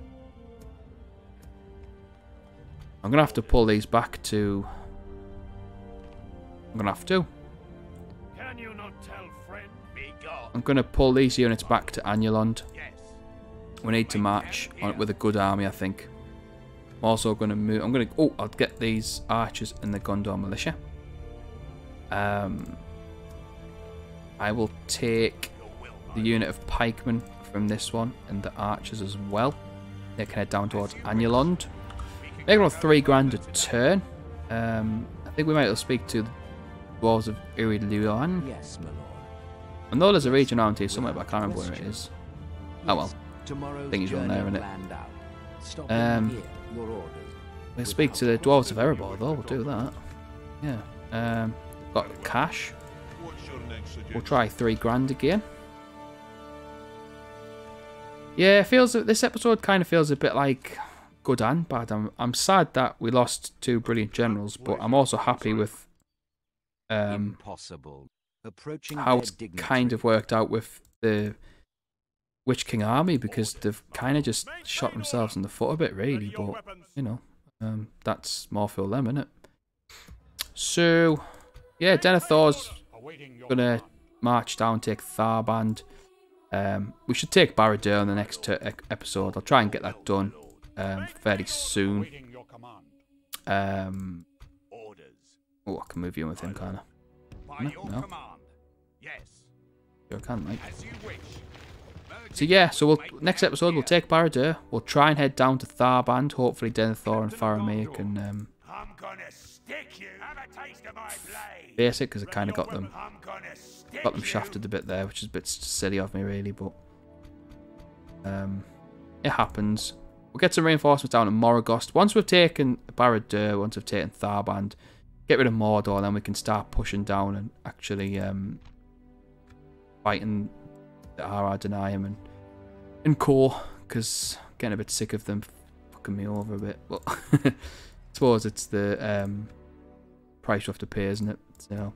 going to have to pull these back to... I'm going to have to. Can you not tell, friend? Be gone. I'm going to pull these units back to Annuland. We need to march on it with a good army, I think. I'm also going to move... Oh, I'll get these archers in the Gondor militia. I will take the unit of pikemen from this one and the archers as well. They can head down towards Annuland. They're going to 3 grand a turn. I think we might as well speak to the dwarves of Iriluan. Yes, my lord. I know there's a region around here somewhere, but I can't remember where it is. Oh well. Tomorrow's I think he's on there, isn't it? Here, your orders. We'll speak to the dwarves of Erebor though, we'll do that. Yeah. Got cash. We'll try 3 grand again. Yeah, it feels this episode kind of feels a bit like good and bad. I'm sad that we lost 2 brilliant generals, but I'm also happy with Impossible. how it's kind of worked out with the Witch King army, because they've kind of just shot themselves in the foot a bit, really. But you know, that's more for them, isn't it? So yeah, Denethor's gonna march down, take Tharband. We should take Barad-dûr in the next episode. I'll try and get that done fairly soon. Oh, I can move you in with him, kind of. No. Sure can, mate. So yeah, so next episode we'll take Barad-dûr. We'll try and head down to Tharband. Hopefully Denethor and Faramir can face it, because I kind of got them shafted a bit there, which is a bit silly of me, really. But it happens. We'll get some reinforcements down in Moraghost. Once we've taken Barad-dûr, once we've taken Tharband, get rid of Mordor, then we can start pushing down and actually fighting the Arar-Denaim and Co, because I'm getting a bit sick of them fucking me over a bit. But I suppose it's the price you have to pay, isn't it? So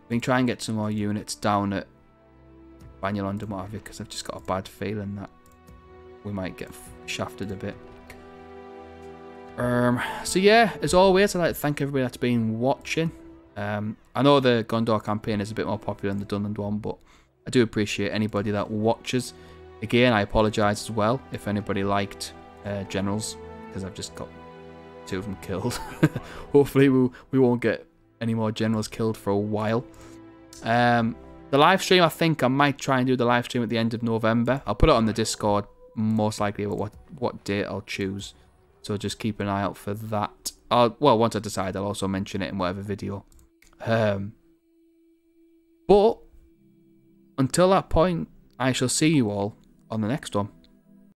we can try and get some more units down at Annuland and what have you, because I've just got a bad feeling that we might get shafted a bit. So yeah, as always, I'd like to thank everybody that's been watching. I know the Gondor campaign is a bit more popular than the Dunland one, but I do appreciate anybody that watches. Again, I apologise as well if anybody liked generals, because I've just got 2 of them killed. Hopefully we won't get any more generals killed for a while. The live stream, I think I might try and do the live stream at the end of November. I'll put it on the Discord, most likely what date I'll choose. So just keep an eye out for that. Well, once I decide, I'll also mention it in whatever video. But until that point, I shall see you all on the next one.